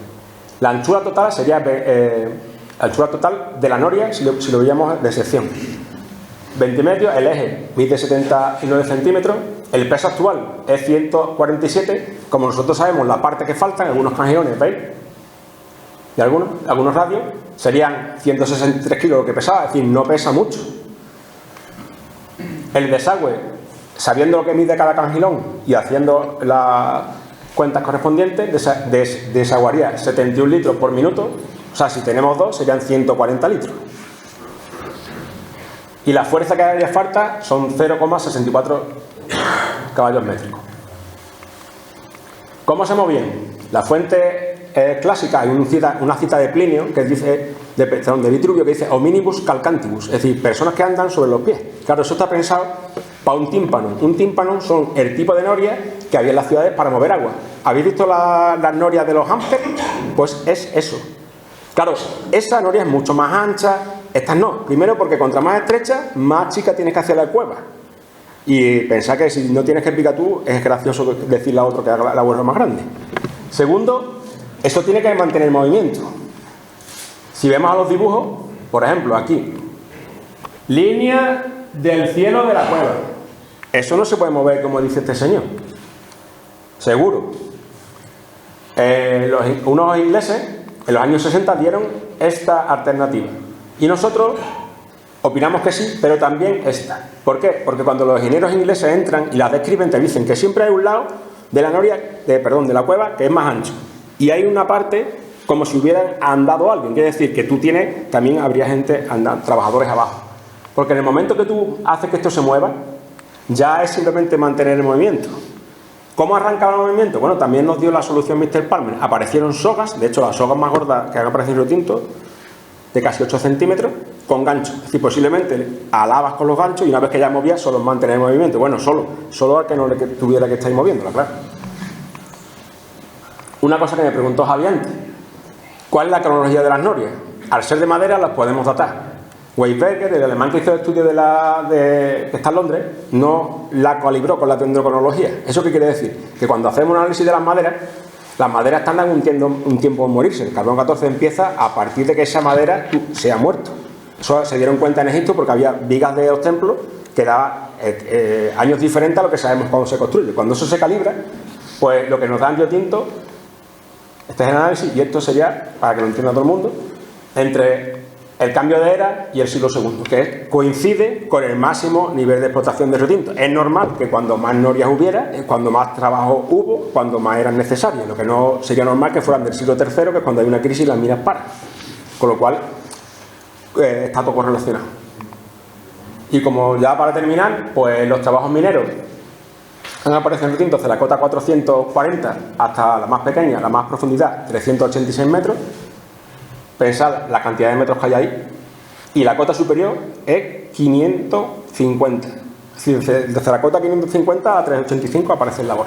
[SPEAKER 1] La anchura total sería la anchura total de la noria si lo veíamos de sección. 20 metros, el eje mide 79 centímetros, el peso actual es 147. Como nosotros sabemos la parte que faltan, algunos cajilones, ¿veis? Y algunos radios serían 163 kilos lo que pesaba, es decir, no pesa mucho. El desagüe, sabiendo lo que mide cada cangilón y haciendo las cuentas correspondientes, desaguaría 71 litros por minuto. O sea, si tenemos dos, serían 140 litros. Y la fuerza que haría falta son 0,64 caballos métricos. ¿Cómo se movían? La fuente clásica, hay una cita de Plinio que dice, de Vitruvio, que dice hominibus calcantibus, es decir, personas que andan sobre los pies. Claro, eso está pensado para un tímpano. Un tímpano son el tipo de noria que había en las ciudades para mover agua. ¿Habéis visto las norias de los hámsters? Pues es eso. Claro, esa noria es mucho más ancha, estas no. Primero porque contra más estrecha, más chica tienes que hacer la cueva. Y pensar que si no tienes que picar tú, es gracioso decirle a otro que haga la cueva más grande. Segundo, eso tiene que mantener movimiento. Si vemos a los dibujos, por ejemplo, aquí, línea del cielo de la cueva. Eso no se puede mover como dice este señor. Seguro. Unos ingleses en los años 60 dieron esta alternativa. Y nosotros opinamos que sí, pero también esta. ¿Por qué? Porque cuando los ingenieros ingleses entran y las describen, te dicen que siempre hay un lado de la noria, de la cueva, que es más ancho. Y hay una parte como si hubieran andado alguien. Quiere decir que tú tienes, también habría gente andando, trabajadores abajo. Porque en el momento que tú haces que esto se mueva, ya es simplemente mantener el movimiento. ¿Cómo arrancaba el movimiento? Bueno, también nos dio la solución Mr. Palmer. Aparecieron sogas, de hecho las sogas más gordas que han aparecido en Río Tinto, de casi 8 centímetros, con ganchos. Es decir, posiblemente alabas con los ganchos y una vez que ya movías, solo mantener el movimiento. Bueno, solo al que no le tuviera que estar moviéndola, claro. Una cosa que me preguntó Javi antes, ¿cuál es la cronología de las norias? Al ser de madera las podemos datar. Weisberger, el alemán que hizo el estudio que está en Londres, no la calibró con la dendrocronología. ¿Eso qué quiere decir? Que cuando hacemos un análisis de las maderas tardan un tiempo en morirse. El carbono 14 empieza a partir de que esa madera se ha muerto. Eso se dieron cuenta en Egipto porque había vigas de los templos que daban años diferentes a lo que sabemos cuando se construye. Cuando eso se calibra, pues lo que nos da en Río Tinto, este es el análisis, y esto sería, para que lo entienda todo el mundo, entre el cambio de era y el siglo II, que coincide con el máximo nivel de explotación de Río Tinto. Es normal que cuando más norias hubiera, es cuando más trabajo hubo, cuando más eran necesarias. Lo que no sería normal que fueran del siglo III, que es cuando hay una crisis y las minas paran. Con lo cual, está todo correlacionado. Y como ya para terminar, pues los trabajos mineros han aparecido en Río Tinto desde la cota 440 hasta la más pequeña, la más profundidad, 386 metros. Pensad la cantidad de metros que hay ahí, y la cota superior es 550. Es decir, desde la cota 550 a 385 aparece el labor.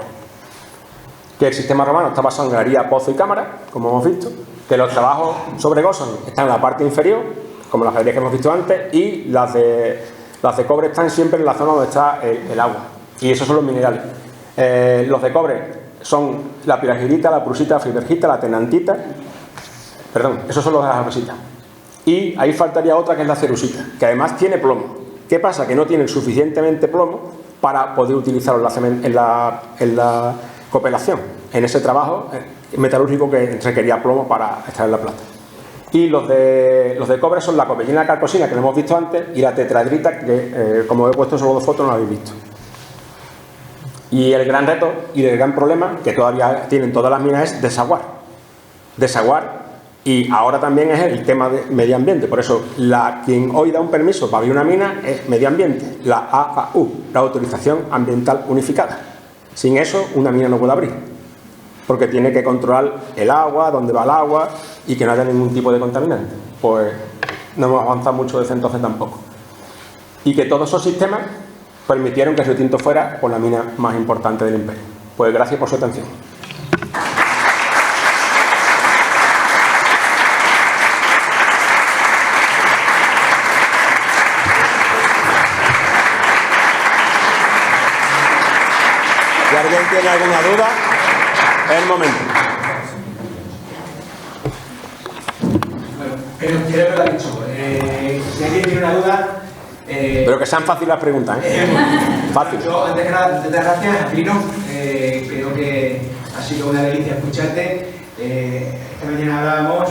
[SPEAKER 1] Que el sistema romano está basado en galería, pozo y cámara, como hemos visto, que los trabajos sobre Gosan están en la parte inferior, como las galerías que hemos visto antes, y las de cobre están siempre en la zona donde está el agua. Y esos son los minerales. Los de cobre son la piragirita, la prusita, la fribergita, la tenantita. Perdón, esos son los de las arresitas. Y ahí faltaría otra que es la cerusita, que además tiene plomo. ¿Qué pasa? Que no tienen suficientemente plomo para poder utilizarlo en la cooperación, en ese trabajo metalúrgico que requería plomo para extraer la plata. Y los de cobre son la copellina carcosina, que lo hemos visto antes, y la tetradrita, que como he puesto solo 2 fotos no la habéis visto. Y el gran reto y el gran problema que todavía tienen todas las minas es desaguar. Y ahora también es el tema de medio ambiente. Por eso, quien hoy da un permiso para abrir una mina es medio ambiente, la AAU, la Autorización Ambiental Unificada. Sin eso, una mina no puede abrir, porque tiene que controlar el agua, dónde va el agua y que no haya ningún tipo de contaminante. Pues no hemos avanzado mucho desde entonces tampoco. Y que todos esos sistemas permitieron que Río Tinto fuera la mina más importante del imperio. Pues gracias por su atención. Si alguien tiene alguna duda, es el momento.
[SPEAKER 2] Bueno, creo que lo ha dicho. Si alguien tiene una duda...
[SPEAKER 1] pero que sean fáciles las preguntas, ¿eh? Fácil.
[SPEAKER 2] Yo, antes que nada, muchas gracias, Aquilino. Creo que ha sido una delicia escucharte. Esta mañana hablábamos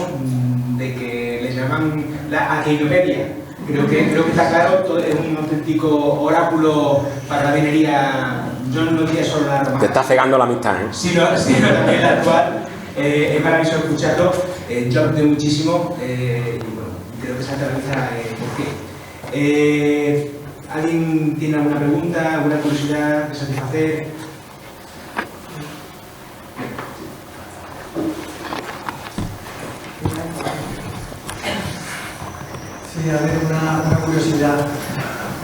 [SPEAKER 2] de que le llaman la Aquinopedia. Creo que está claro, todo es un auténtico oráculo para la minería. Yo no diría solo la romana.
[SPEAKER 1] Te está cegando la amistad, ¿eh?
[SPEAKER 2] Sino también la actual. Es maravilloso escucharlo. Yo aprendí muchísimo y bueno, creo que se aterriza por qué. ¿Alguien tiene alguna pregunta, alguna curiosidad que satisfacer?
[SPEAKER 3] Sí, a ver, una curiosidad.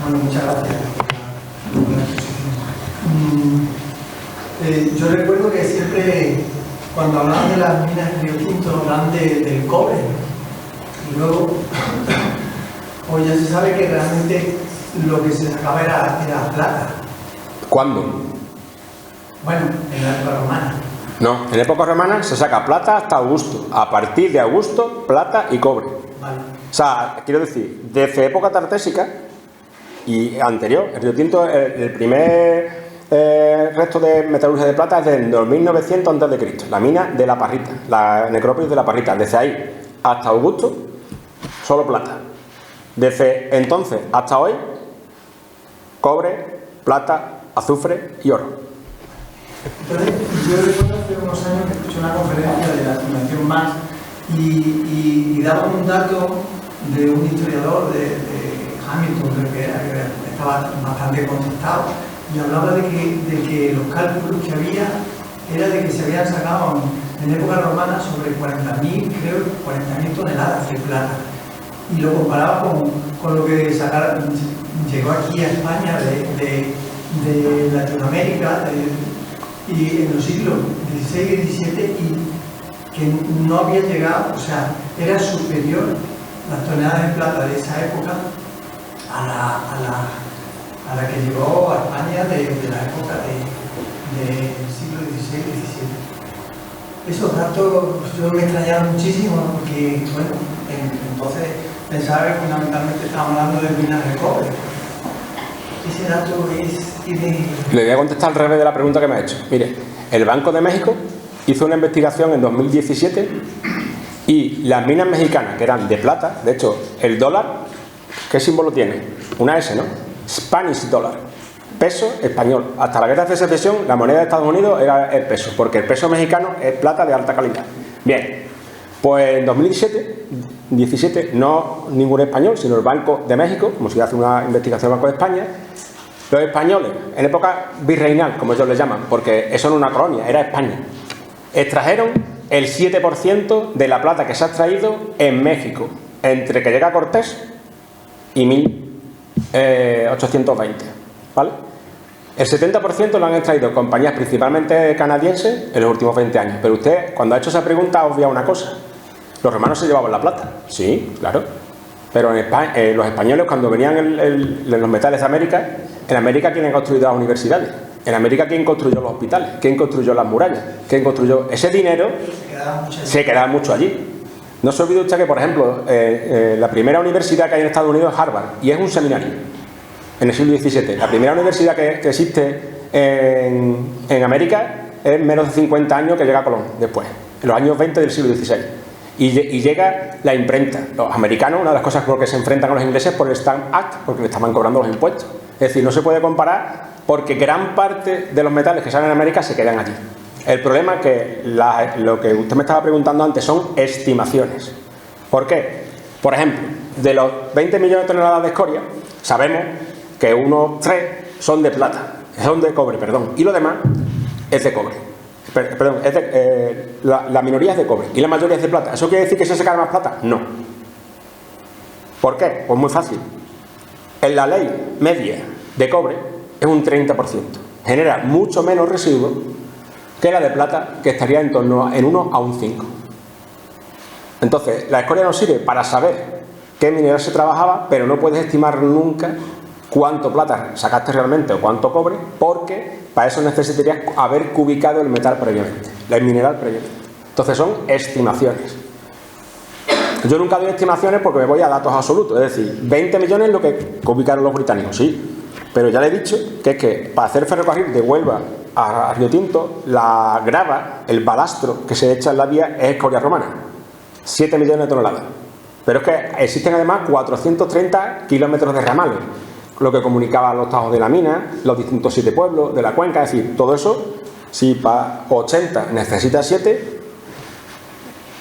[SPEAKER 3] Bueno, muchas gracias. Yo recuerdo que siempre, cuando hablaban de las minas de Río Tinto, hablaban del cobre. Y luego, pues ya se sabe que realmente lo que se sacaba era plata.
[SPEAKER 1] ¿Cuándo?
[SPEAKER 3] Bueno, en la época romana.
[SPEAKER 1] No, en la época romana se saca plata hasta Augusto. A partir de Augusto, plata y cobre.
[SPEAKER 3] Vale.
[SPEAKER 1] O sea, quiero decir, desde época tartésica y anterior, el Río Tinto, el primer resto de metalurgia de plata es del 2900 a.C., la mina de la Parrita, la necrópolis de la Parrita. Desde ahí hasta Augusto, solo plata. Desde entonces hasta hoy, cobre, plata, azufre y oro.
[SPEAKER 3] Entonces, yo recuerdo hace unos años que escuché una conferencia de la Fundación Max y daban un dato de un historiador de Hamilton, creo que era, que estaba bastante contestado, y hablaba de que los cálculos que había era de que se habían sacado en época romana sobre 40.000 toneladas de plata. Y lo comparaba con lo que llegó aquí a España de Latinoamérica y en los siglos XVI y XVII, y que no había llegado, o sea, era superior las toneladas de plata de esa época a la que llegó a España de la época del siglo XVI y XVII. Esos datos yo me extrañaron muchísimo porque, bueno, entonces pensaba que fundamentalmente estábamos hablando de minas de cobre. Ese dato tiene...
[SPEAKER 1] Le voy a contestar al revés de la pregunta que me ha hecho. Mire, el Banco de México hizo una investigación en 2017 y las minas mexicanas, que eran de plata, de hecho, el dólar, ¿qué símbolo tiene? Una S, ¿no? Spanish dollar, peso español. Hasta la guerra de secesión, la moneda de Estados Unidos era el peso, porque el peso mexicano es plata de alta calidad. Bien, pues en 2017, no ningún español, sino el Banco de México, como si hace una investigación del Banco de España, los españoles, en época virreinal, como ellos le llaman, porque eso no era una colonia, era España, extrajeron el 7% de la plata que se ha extraído en México, entre que llega Cortés y 1820, ¿vale? El 70% lo han extraído compañías principalmente canadienses en los últimos 20 años. Pero usted, cuando ha hecho esa pregunta, ha obviado una cosa. ¿Los romanos se llevaban la plata? Sí, claro. Pero en España, los españoles, cuando venían los metales de América, en América, ¿quién ha construido las universidades? En América, ¿quién construyó los hospitales? ¿Quién construyó las murallas? ¿Quién construyó ese dinero? Se quedaba mucho allí. No se olvide usted que, por ejemplo, la primera universidad que hay en Estados Unidos es Harvard, y es un seminario, en el siglo XVII. La primera universidad que existe en América es menos de 50 años que llega Colón, después, en los años 20 del siglo XVI. Y llega la imprenta. Los americanos, una de las cosas por las que se enfrentan con los ingleses por el Stamp Act, porque le estaban cobrando los impuestos. Es decir, no se puede comparar porque gran parte de los metales que salen en América se quedan allí. El problema es que lo que usted me estaba preguntando antes son estimaciones. ¿Por qué? Por ejemplo, de los 20 millones de toneladas de escoria, sabemos que unos 3 son de plata, son de cobre, perdón, y lo demás es de cobre. Perdón, la minoría es de cobre y la mayoría es de plata. ¿Eso quiere decir que se sacará más plata? No. ¿Por qué? Pues muy fácil. En la ley media de cobre es un 30%. Genera mucho menos residuos que la de plata, que estaría en torno en 1 a un 5. Entonces, la escoria nos sirve para saber qué mineral se trabajaba, pero no puedes estimar nunca cuánto plata sacaste realmente o cuánto cobre, porque para eso necesitarías haber cubicado el metal previamente, el mineral previamente. Entonces son estimaciones. Yo nunca doy estimaciones porque me voy a datos absolutos, es decir, 20 millones es lo que cubicaron los británicos, sí, pero ya le he dicho que es que para hacer ferrocarril de Huelva a Río Tinto, la grava, el balastro que se echa en la vía es escoria romana, 7 millones de toneladas. Pero es que existen además 430 kilómetros de ramales, lo que comunicaba los tajos de la mina, los distintos 7 pueblos de la cuenca, es decir, todo eso, si para 80 necesita 7,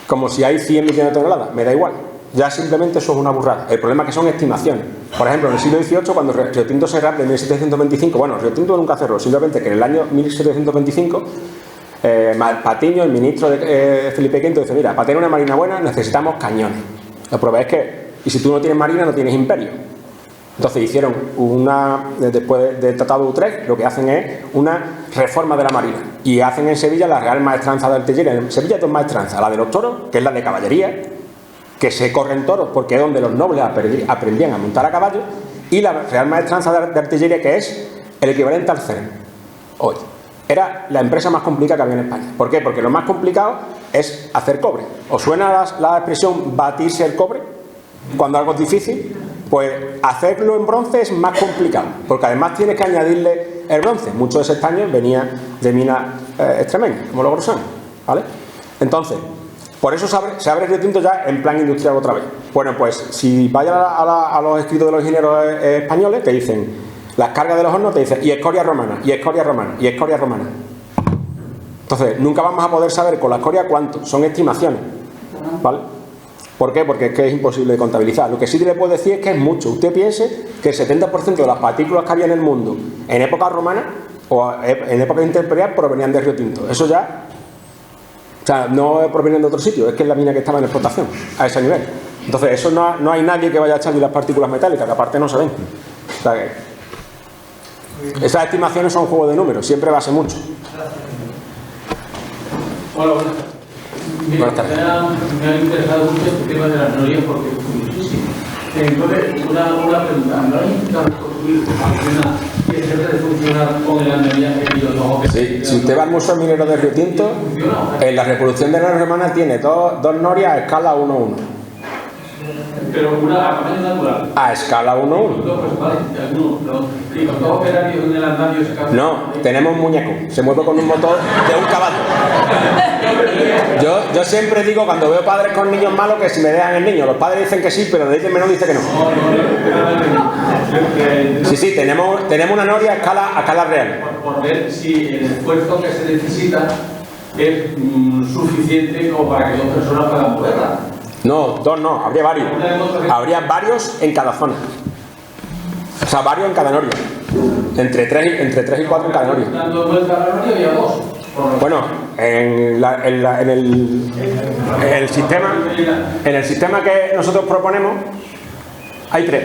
[SPEAKER 1] como si hay 100 millones de toneladas, me da igual. Ya simplemente eso es una burrada. El problema es que son estimaciones. Por ejemplo, en el siglo XVIII, cuando Río Tinto cerró en 1725, bueno, Río Tinto nunca cerró, simplemente que en el año 1725, Patiño, el ministro de Felipe V, dice, mira, para tener una marina buena necesitamos cañones. La prueba es que, y si tú no tienes marina, no tienes imperio. Entonces hicieron después del Tratado de Utrecht, lo que hacen es una reforma de la marina. Y hacen en Sevilla la Real Maestranza de Artillería. En Sevilla hay 2 maestranzas, la de los toros, que es la de caballería, que se corren toros porque es donde los nobles aprendían a montar a caballo, y la Real Maestranza de Artillería, que es el equivalente al CERN hoy. Era la empresa más complicada que había en España. ¿Por qué? Porque lo más complicado es hacer cobre. ¿Os suena la expresión batirse el cobre? Cuando algo es difícil, pues hacerlo en bronce es más complicado, porque además tienes que añadirle el bronce. Mucho de ese estaño venía de minas extremeñas, como los grosanos, ¿vale? Entonces, por eso se abre Río Tinto ya en plan industrial otra vez. Bueno, pues si vayas a los escritos de los ingenieros españoles, te dicen las cargas de los hornos, te dicen y escoria romana, y escoria romana, y escoria romana. Entonces, nunca vamos a poder saber con la escoria cuánto, son estimaciones, ¿vale? ¿Por qué? Porque es que es imposible de contabilizar. Lo que sí le puedo decir es que es mucho. Usted piense que el 70% de las partículas que había en el mundo en época romana o en época interperial provenían de Río Tinto. Eso ya, o sea, no provienen de otro sitio, es que es la mina que estaba en explotación a ese nivel. Entonces, eso no hay nadie que vaya a echar ni las partículas metálicas, que aparte no se ven. O sea que esas estimaciones son un juego de números, siempre va a ser mucho.
[SPEAKER 4] Hola, buenas tardes. Mira, me ha interesado mucho este tema de las norias porque es curiosísimo. Entonces, una pregunta. ¿No hay intentado construir alguna que se debe de funcionar con el andamiaje y los ojos que
[SPEAKER 1] Sí, si usted va al Museo Minero de Río Tinto, en la reproducción de la romana tiene dos norias a escala 1:1.
[SPEAKER 4] Pero una a tamaño natural.
[SPEAKER 1] A escala 1:1.
[SPEAKER 4] Y con dos operarios en el andamio se cambia.
[SPEAKER 1] No, tenemos un muñeco, se mueve con un motor de un caballo. Yo siempre digo cuando veo padres con niños malos que si me dejan el niño, los padres dicen que sí, pero el menor dice que no. Sí, tenemos una noria a escala real.
[SPEAKER 4] Por ver si el esfuerzo que se necesita es suficiente como para que dos personas puedan moverla.
[SPEAKER 1] No, dos no, habría varios. Habría varios en cada zona. O sea, varios en cada noria. Entre 3 y 4 en cada noria.
[SPEAKER 4] Dando vuelta a la noria había dos.
[SPEAKER 1] Bueno, en el sistema que nosotros proponemos hay 3.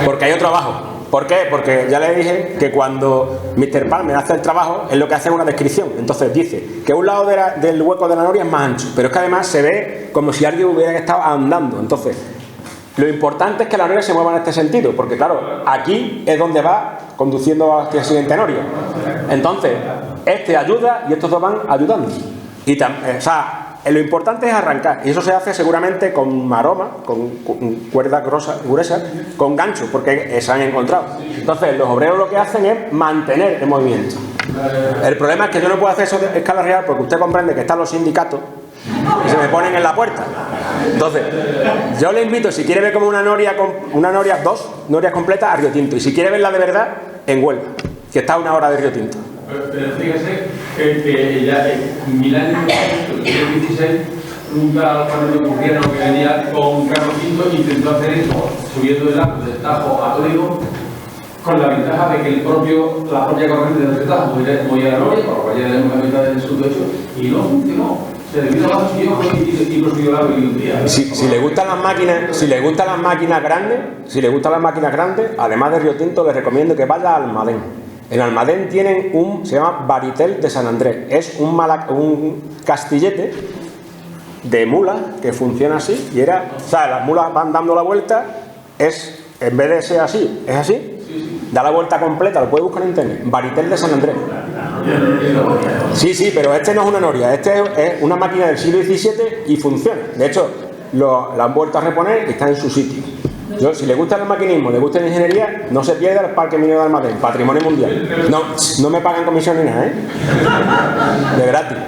[SPEAKER 1] Porque hay otro abajo. ¿Por qué? Porque ya le dije que cuando Mr. Palmer hace el trabajo, es lo que hace una descripción. Entonces dice que un lado del hueco de la noria es más ancho, pero es que además se ve como si alguien hubiera estado andando. Entonces, lo importante es que la noria se mueva en este sentido, porque claro, aquí es donde va conduciendo hacia la siguiente noria. Entonces, este ayuda y estos dos van ayudando. Lo importante es arrancar, y eso se hace seguramente con maroma, con cuerdas gruesas, con ganchos, porque se han encontrado. Entonces, los obreros lo que hacen es mantener el movimiento. El problema es que yo no puedo hacer eso de escala real, porque usted comprende que están los sindicatos y se me ponen en la puerta. Entonces, yo le invito, si quiere ver como dos norias completas, a Río Tinto, y si quiere verla de verdad, en Huelva, que está a 1 hora de Río Tinto.
[SPEAKER 4] Pero fíjese que ya en 1916 un tal Juan de Murriano que venía con Carlos V intentó hacer eso, subiendo el arco del Tajo a Toledo, con la ventaja de que la propia corriente del Tajo movía la noria, por lo cual ya tenemos la mitad del sur hecho, y no funcionó. Se debió a los piojos y los violaron y un día.
[SPEAKER 1] Si le gustan las máquinas grandes, además de Río Tinto, les recomiendo que vaya a Almadén. En Almadén tienen se llama Baritel de San Andrés. Es un castillete de mulas que funciona así. Y las mulas van dando la vuelta, en vez de ser así, es así. Da la vuelta completa, lo puede buscar en internet. Baritel de San Andrés. Sí, pero este no es una noria, este es una máquina del siglo XVII y funciona. De hecho, la han vuelto a reponer y está en su sitio. Si le gusta el maquinismo, le gusta la ingeniería, no se pierda el Parque Minero de Almadén, patrimonio mundial. No me pagan comisión ni nada, de gratis.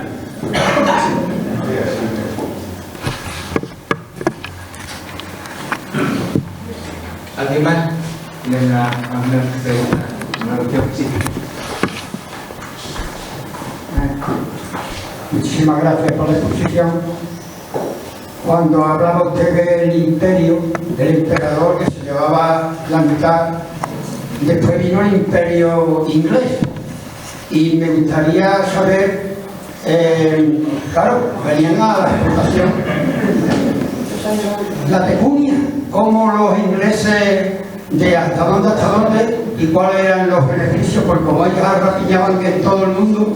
[SPEAKER 2] ¿Alguien más? Venga, una pregunta, una cuestión. Sí.
[SPEAKER 5] Muchísimas gracias por la exposición. Cuando hablaba usted del imperio, del emperador que se llevaba la mitad, después vino el imperio inglés. Y me gustaría saber, claro, venían a la exportación, la pecunia, cómo los ingleses, de hasta dónde y cuáles eran los beneficios, porque como ellos arrapiñaban en todo el mundo.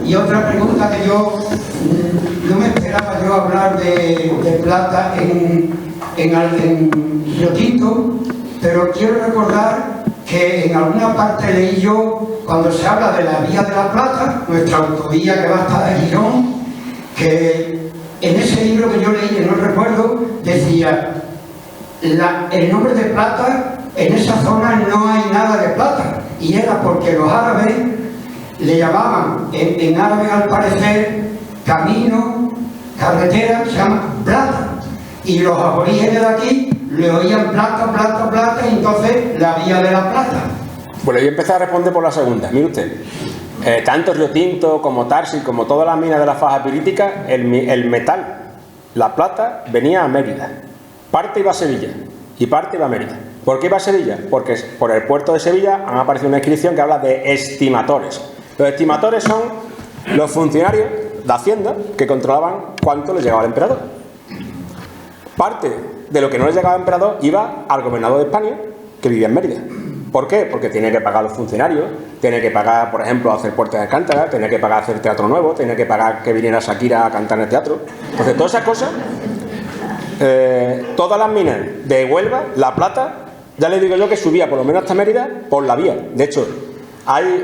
[SPEAKER 5] Y otra pregunta que yo no me esperaba yo hablar de plata en Río Tinto, pero quiero recordar que en alguna parte leí yo, cuando se habla de la Vía de la Plata, nuestra autovía que va hasta Girón, que en ese libro que yo leí, que no recuerdo, decía el nombre de plata, en esa zona no hay nada de plata, y era porque los árabes le llamaban, en árabe al parecer, camino, carretera, se llama plata, y los aborígenes de aquí le oían plata, y entonces la Vía de la Plata.
[SPEAKER 1] Bueno, yo empecé a responder por la segunda. Mire usted, tanto Río Tinto como Tarsis, como todas las minas de la faja pirítica, el metal, la plata venía a Mérida. Parte iba a Sevilla y parte iba a Mérida. ¿Por qué iba a Sevilla? Porque por el puerto de Sevilla han aparecido una inscripción que habla de estimatores. Los estimatores son los funcionarios de Hacienda que controlaban cuánto les llegaba al emperador. Parte de lo que no les llegaba al emperador iba al gobernador de España, que vivía en Mérida. ¿Por qué? Porque tiene que pagar a los funcionarios, tiene que pagar, por ejemplo, hacer puertas de Alcántara, tiene que pagar hacer teatro nuevo, tiene que pagar que viniera Shakira a cantar en el teatro. Entonces, todas esas cosas, todas las minas de Huelva, la plata, ya les digo yo que subía por lo menos hasta Mérida por la vía. De hecho,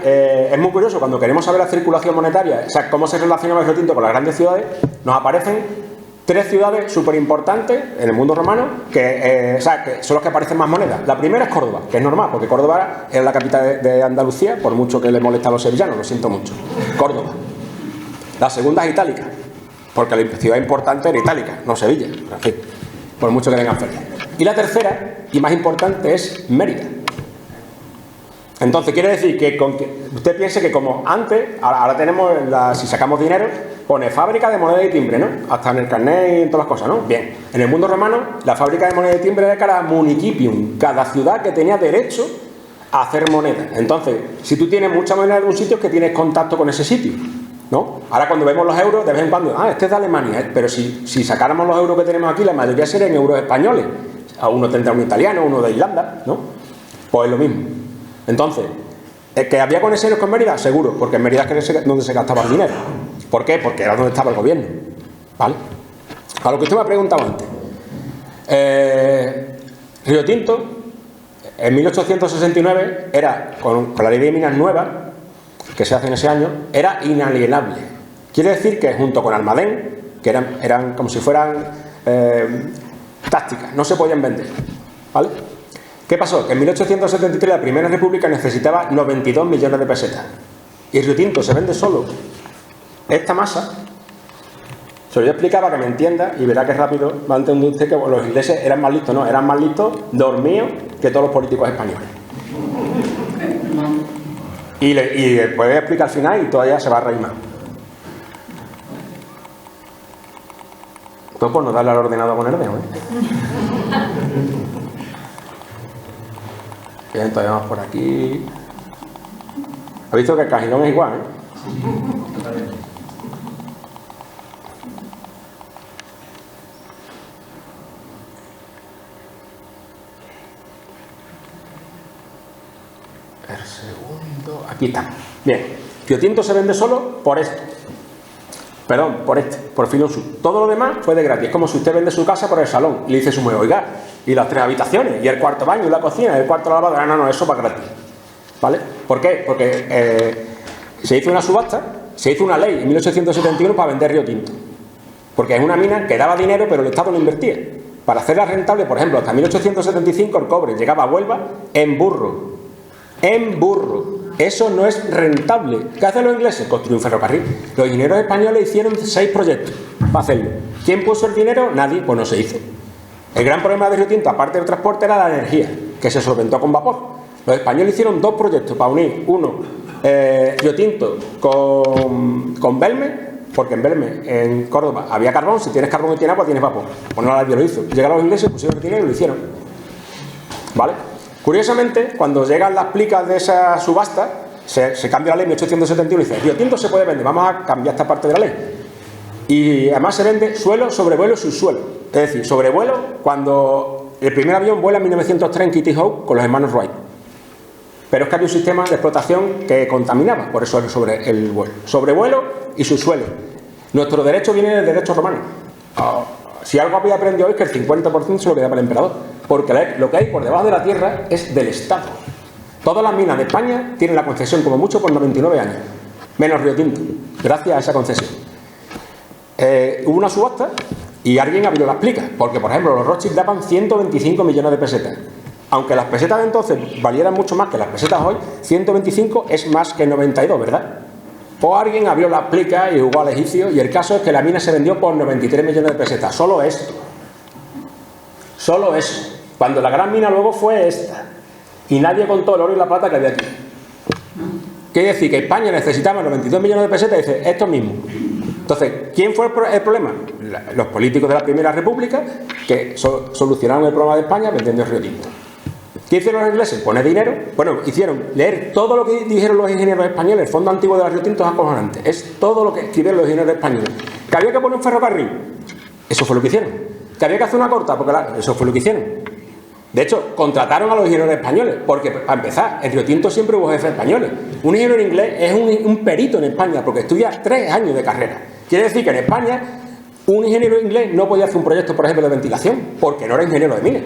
[SPEAKER 1] es muy curioso, cuando queremos saber la circulación monetaria, o sea, cómo se relaciona el Río Tinto con las grandes ciudades, nos aparecen 3 ciudades súper importantes en el mundo romano que son las que aparecen más monedas. La primera es Córdoba, que es normal, porque Córdoba era la capital de Andalucía, por mucho que le molesta a los sevillanos, lo siento mucho. Córdoba. La segunda es Itálica, porque la ciudad importante era Itálica, no Sevilla, en fin, por mucho que tengan feria. Y la tercera, y más importante, es Mérida. Entonces quiere decir que usted piense que como antes, ahora tenemos, si sacamos dinero, pone fábrica de moneda y timbre, ¿no? Hasta en el carnet y en todas las cosas, ¿no? Bien, en el mundo romano, la fábrica de moneda y timbre era cada municipium, cada ciudad que tenía derecho a hacer moneda. Entonces, si tú tienes mucha moneda en un sitio, es que tienes contacto con ese sitio, ¿no? Ahora cuando vemos los euros, de vez en cuando, este es de Alemania, pero si sacáramos los euros que tenemos aquí, la mayoría serían euros españoles. Uno tendrá un italiano, uno de Irlanda, ¿no? Pues es lo mismo. Entonces, ¿que había conexiones con Mérida? Seguro, porque en Mérida es donde se gastaba el dinero. ¿Por qué? Porque era donde estaba el gobierno, ¿vale? A lo que usted me ha preguntado antes. Río Tinto, en 1869, era, con la ley de minas nueva, que se hace en ese año, era inalienable. Quiere decir que junto con Almadén, que eran como si fueran tácticas, no se podían vender, ¿vale? ¿Qué pasó? Que en 1873 la Primera República necesitaba 92 millones de pesetas. Y Río Tinto se vende solo esta masa. Se lo voy a explicar para que me entienda y verá que rápido va a entender usted que los ingleses eran más listos. No, eran más listos, dormidos, que todos los políticos españoles. Y después voy a explicar al final y todavía se va a reír más. Todo por no darle al ordenador con el dedo, Bien, todavía vamos por aquí. ¿Ha visto que el cajinón es igual, El segundo... Aquí está. Bien. Río Tinto se vende solo por esto. Perdón, por Filón Sur. Todo lo demás fue de gratis. Es como si usted vende su casa por el salón y le dice a su mujer, oiga, y las 3 habitaciones, y el cuarto baño, y la cocina, y el cuarto lavadora. No, eso va gratis. ¿Vale? ¿Por qué? Porque se hizo una subasta, se hizo una ley en 1871 para vender Río Tinto. Porque es una mina que daba dinero, pero el Estado no invertía. Para hacerla rentable, por ejemplo, hasta 1875 el cobre llegaba a Huelva en burro. En burro. Eso no es rentable. ¿Qué hacen los ingleses? Construir un ferrocarril. Los ingenieros españoles hicieron 6 proyectos para hacerlo. ¿Quién puso el dinero? Nadie, pues no se hizo. El gran problema de Río Tinto, aparte del transporte, era la energía, que se solventó con vapor. Los españoles hicieron 2 proyectos para unir. Uno, Río Tinto con Belme, porque en Belme, en Córdoba, había carbón. Si tienes carbón y tienes agua, tienes vapor. Pues no, nadie lo hizo. Llegaron los ingleses, pusieron el dinero y lo hicieron. ¿Vale? Curiosamente, cuando llegan las plicas de esa subasta, se cambia la ley en 1871 y dice, Río Tinto se puede vender, vamos a cambiar esta parte de la ley. Y además se vende suelo, sobrevuelo y subsuelo. Es decir, sobrevuelo cuando el primer avión vuela en 1903 en Kitty Hawk con los hermanos Wright. Pero es que había un sistema de explotación que contaminaba, por eso sobre el vuelo. Sobrevuelo y subsuelo. Nuestro derecho viene del derecho romano. Si algo había aprendido hoy es que el 50% se lo queda para el emperador. Porque lo que hay por debajo de la tierra es del Estado. Todas las minas de España tienen la concesión como mucho por 99 años. Menos Río Tinto, gracias a esa concesión. Hubo una subasta y alguien abrió las plicas. Porque, por ejemplo, los Rothschild daban 125 millones de pesetas. Aunque las pesetas de entonces valieran mucho más que las pesetas hoy, 125 es más que 92, ¿verdad? Pues alguien abrió las plicas y jugó al egipcio y el caso es que la mina se vendió por 93 millones de pesetas. Solo esto. Solo eso. Cuando la gran mina luego fue esta. Y nadie contó el oro y la plata que había aquí. Quiere decir que España necesitaba 92 millones de pesetas y dice, esto mismo. Entonces, ¿quién fue el problema? Los políticos de la Primera República, que solucionaron el problema de España vendiendo el Río Tinto. ¿Qué hicieron los ingleses? Poner dinero. Bueno, hicieron leer todo lo que dijeron los ingenieros españoles. El fondo antiguo de Río Tinto es acojonante. Es todo lo que escribieron los ingenieros españoles. ¿Que había que poner un ferrocarril? Eso fue lo que hicieron. ¿Que había que hacer una corta? Eso fue lo que hicieron. De hecho, contrataron a los ingenieros españoles, porque, para empezar, en Río Tinto siempre hubo jefes españoles. Un ingeniero inglés es un perito en España, porque estudia 3 años de carrera. Quiere decir que en España, un ingeniero inglés no podía hacer un proyecto, por ejemplo, de ventilación, porque no era ingeniero de minas.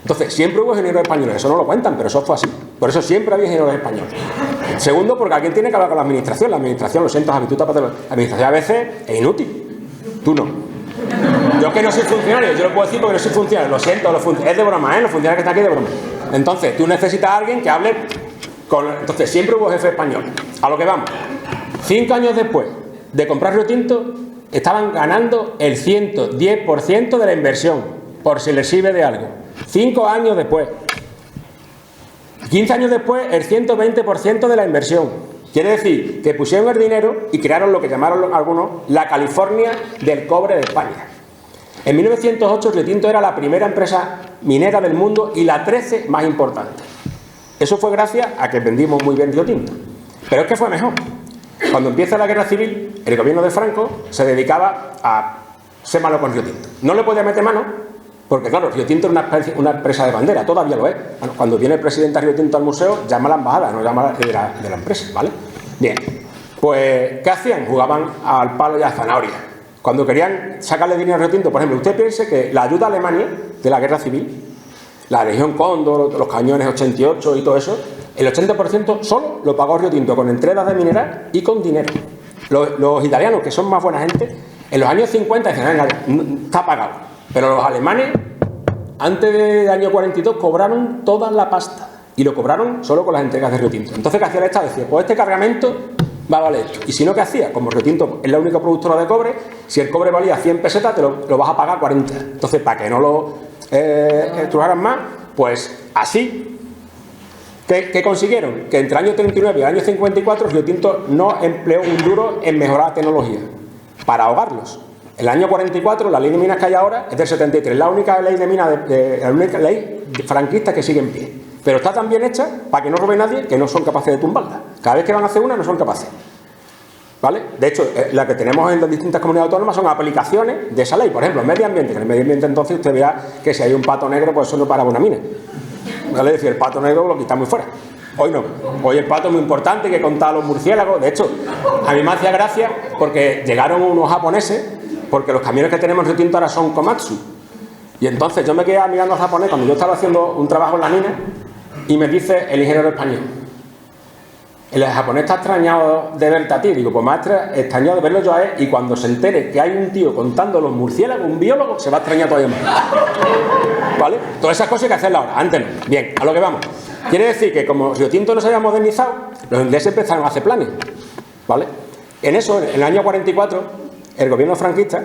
[SPEAKER 1] Entonces, siempre hubo ingenieros españoles. Eso no lo cuentan, pero eso fue así. Por eso siempre había ingenieros españoles. Segundo, porque alguien tiene que hablar con la administración. La administración, lo siento, Javi, tú tápatelo. La administración a veces es inútil. Tú no. Yo que no soy funcionario, yo lo puedo decir porque no soy funcionario, lo siento, es de broma, los funcionarios que están aquí de broma. Entonces, tú necesitas a alguien que hable con... Entonces, siempre hubo jefe español. A lo que vamos. 5 años después de comprar Río Tinto, estaban ganando el 110% de la inversión, por si les sirve de algo. 5 años después. 15 años después, el 120% de la inversión. Quiere decir que pusieron el dinero y crearon lo que llamaron algunos la California del cobre de España. En 1908 Río Tinto era la primera empresa minera del mundo y la 13 más importante. Eso fue gracias a que vendimos muy bien Río Tinto. Pero es que fue mejor. Cuando empieza la guerra civil, el gobierno de Franco se dedicaba a ser malo con Río Tinto. No le podía meter mano, porque claro, Río Tinto es una empresa de bandera, todavía lo es. Bueno, cuando viene el presidente a Río Tinto al museo, llama a la embajada, no llama de la empresa, ¿vale? Bien, pues, ¿qué hacían? Jugaban al palo y a la zanahoria. Cuando querían sacarle dinero a Río Tinto, por ejemplo, usted piense que la ayuda a Alemania de la guerra civil, la Legión Cóndor, los cañones 88 y todo eso, el 80% solo lo pagó Río Tinto con entregas de mineral y con dinero. Los italianos, que son más buena gente, en los años 50 decían, está pagado. Pero los alemanes, antes del año 42, cobraron toda la pasta. Y lo cobraron solo con las entregas de Río Tinto. Entonces, ¿qué hacía el Estado? Decía, pues este cargamento va a valer esto. Y si no, ¿qué hacía? Como Río Tinto es la única productora de cobre, si el cobre valía 100 pesetas, te lo vas a pagar 40. Entonces, para que no lo estrujaran más, pues así. ¿Qué consiguieron? Que entre el año 39 y el año 54, Río Tinto no empleó un duro en mejorar la tecnología para ahogarlos. El año 44, la ley de minas que hay ahora es del 73, la única ley de minas, la única ley franquista que sigue en pie. Pero está tan bien hecha para que no robe nadie que no son capaces de tumbarla. Cada vez que van a hacer una no son capaces. ¿Vale? De hecho, la que tenemos en las distintas comunidades autónomas son aplicaciones de esa ley. Por ejemplo, el medio ambiente. Que en el medio ambiente entonces usted vea que si hay un pato negro, pues eso no para una mina. ¿Vale? Es decir, el pato negro lo quitamos fuera. Hoy no. Hoy el pato es muy importante, que contar los murciélagos. De hecho, a mí me hacía gracia porque llegaron unos japoneses, porque los camiones que tenemos en Río Tinto ahora son Komatsu. Y entonces yo me quedé mirando al japonés cuando yo estaba haciendo un trabajo en la mina y me dice el ingeniero español, el japonés está extrañado de verte a ti. Digo, pues más extrañado de verlo yo a él, y cuando se entere que hay un tío contando los murciélagos, un biólogo, se va a extrañar todavía más. ¿Vale? Todas esas cosas hay que hacerlas ahora, antes no. Bien, a lo que vamos. Quiere decir que como Río Tinto no se había modernizado, los ingleses empezaron a hacer planes. ¿Vale? En eso, en el año 44, el gobierno franquista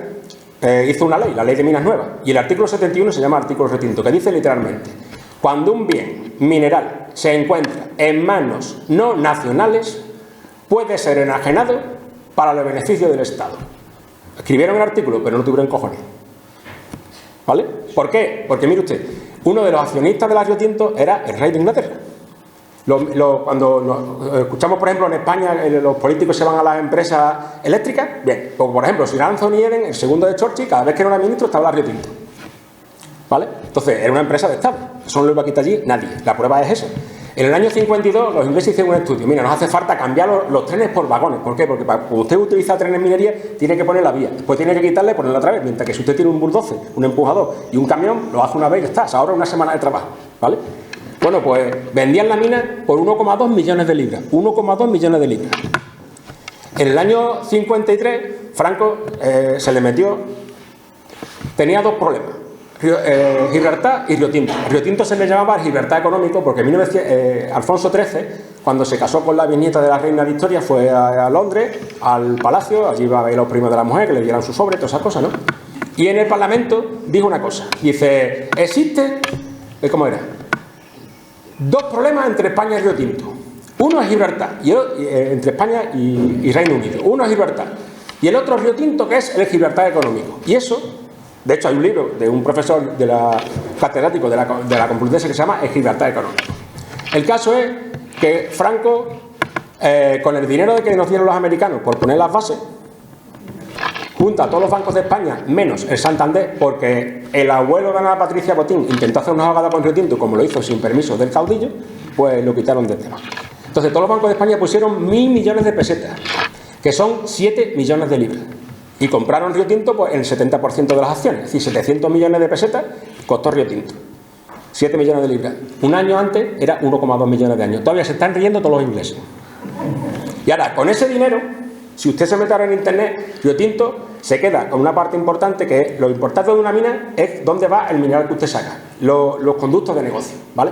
[SPEAKER 1] hizo una ley, la ley de minas nueva, y el artículo 71 se llama artículo Río Tinto, que dice literalmente: cuando un bien mineral se encuentra en manos no nacionales, puede ser enajenado para el beneficio del Estado. Escribieron el artículo, pero no tuvieron cojones. ¿Vale? ¿Por qué? Porque mire usted, uno de los accionistas de la Río Tinto era el rey de Inglaterra. Cuando escuchamos, por ejemplo, en España, los políticos se van a las empresas eléctricas, bien, pues, por ejemplo, Sir Anthony Eden, el segundo de Churchill, cada vez que era ministro estaba la Río Tinto. ¿Vale? Entonces, era una empresa de Estado. Eso no lo iba a quitar allí nadie. La prueba es esa. En el año 52, los ingleses hicieron un estudio. Mira, nos hace falta cambiar los trenes por vagones. ¿Por qué? Porque cuando usted utiliza trenes en minería, tiene que poner la vía. Después tiene que quitarla y ponerla otra vez. Mientras que si usted tiene un bulldozer, un empujador y un camión, lo hace una vez y ya está. Se ahorra una semana de trabajo. ¿Vale? Bueno, pues vendían la mina por 1,2 millones de libras. 1,2 millones de libras. En el año 53, Franco se le metió... Tenía dos problemas. Gibraltar y Río Tinto. Río Tinto se le llamaba el Gibraltar económico porque Alfonso XIII, cuando se casó con la bisnieta de la reina Victoria, fue a Londres, al palacio, allí iba a ver los primos de la mujer, que le dieran su sobre, todas esas cosas, ¿no? Y en el Parlamento dijo una cosa, dice, existe, ¿cómo era? Dos problemas entre España y Río Tinto. Uno es Gibraltar, entre España y Reino Unido. Uno es Gibraltar. y el otro Río Tinto, que es el Gibraltar económico. Y eso, de hecho hay un libro de un profesor catedrático de la Complutense que se llama El Gibraltar económico. El caso es que Franco, con el dinero que nos dieron los americanos por poner las bases, junta a todos los bancos de España, menos el Santander, porque el abuelo de Ana Patricia Botín intentó hacer una jugada con Río Tinto, como lo hizo sin permiso del caudillo, pues lo quitaron del tema. Entonces todos los bancos de España pusieron 1.000 millones de pesetas, que son 7 millones de libras, y compraron Río Tinto pues, el 70% de las acciones, es decir, 700 millones de pesetas costó Río Tinto, 7 millones de libras. Un año antes era 1,2 millones de años. Todavía se están riendo todos los ingleses. Y ahora, con ese dinero, si usted se mete ahora en internet, Río Tinto se queda con una parte importante, que es lo importante de una mina es dónde va el mineral que usted saca, los conductos de negocio, ¿vale?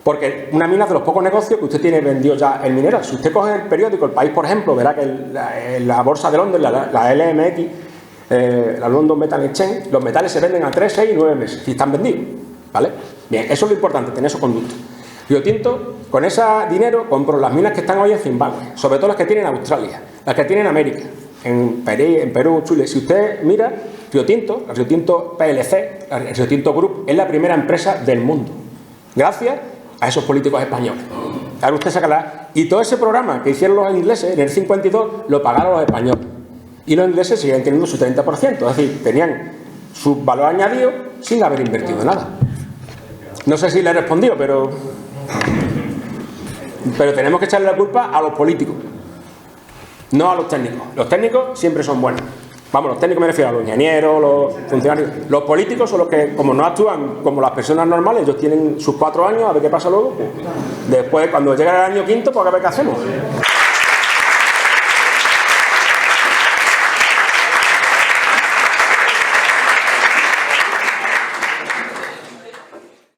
[SPEAKER 1] Porque una mina es de los pocos negocios que usted tiene vendido ya el mineral. Si usted coge el periódico El País, por ejemplo, verá que la bolsa de Londres, la LMX, la London Metal Exchange, los metales se venden a 3, 6 y 9 meses, y están vendidos, ¿vale? Bien, eso es lo importante, tener esos conductos. Río Tinto, con ese dinero, compró las minas que están hoy en Zimbabue, sobre todo las que tienen en Australia, las que tienen en América, en Perú, Chile. Si usted mira, Río Tinto, el Río Tinto PLC, el Río Tinto Group, es la primera empresa del mundo, gracias a esos políticos españoles. Ahora usted sacará. Y todo ese programa que hicieron los ingleses en el 52 lo pagaron los españoles. Y los ingleses siguen teniendo su 30%, es decir, tenían su valor añadido sin haber invertido nada. No sé si le he respondido, pero tenemos que echarle la culpa a los políticos, no a los técnicos. Los técnicos siempre son buenos. Vamos, los técnicos me refiero a los ingenieros, los funcionarios. Los políticos son los que, como no actúan como las personas normales, ellos tienen sus 4 años, a ver qué pasa luego. Después, cuando llega el año quinto, pues a ver qué hacemos.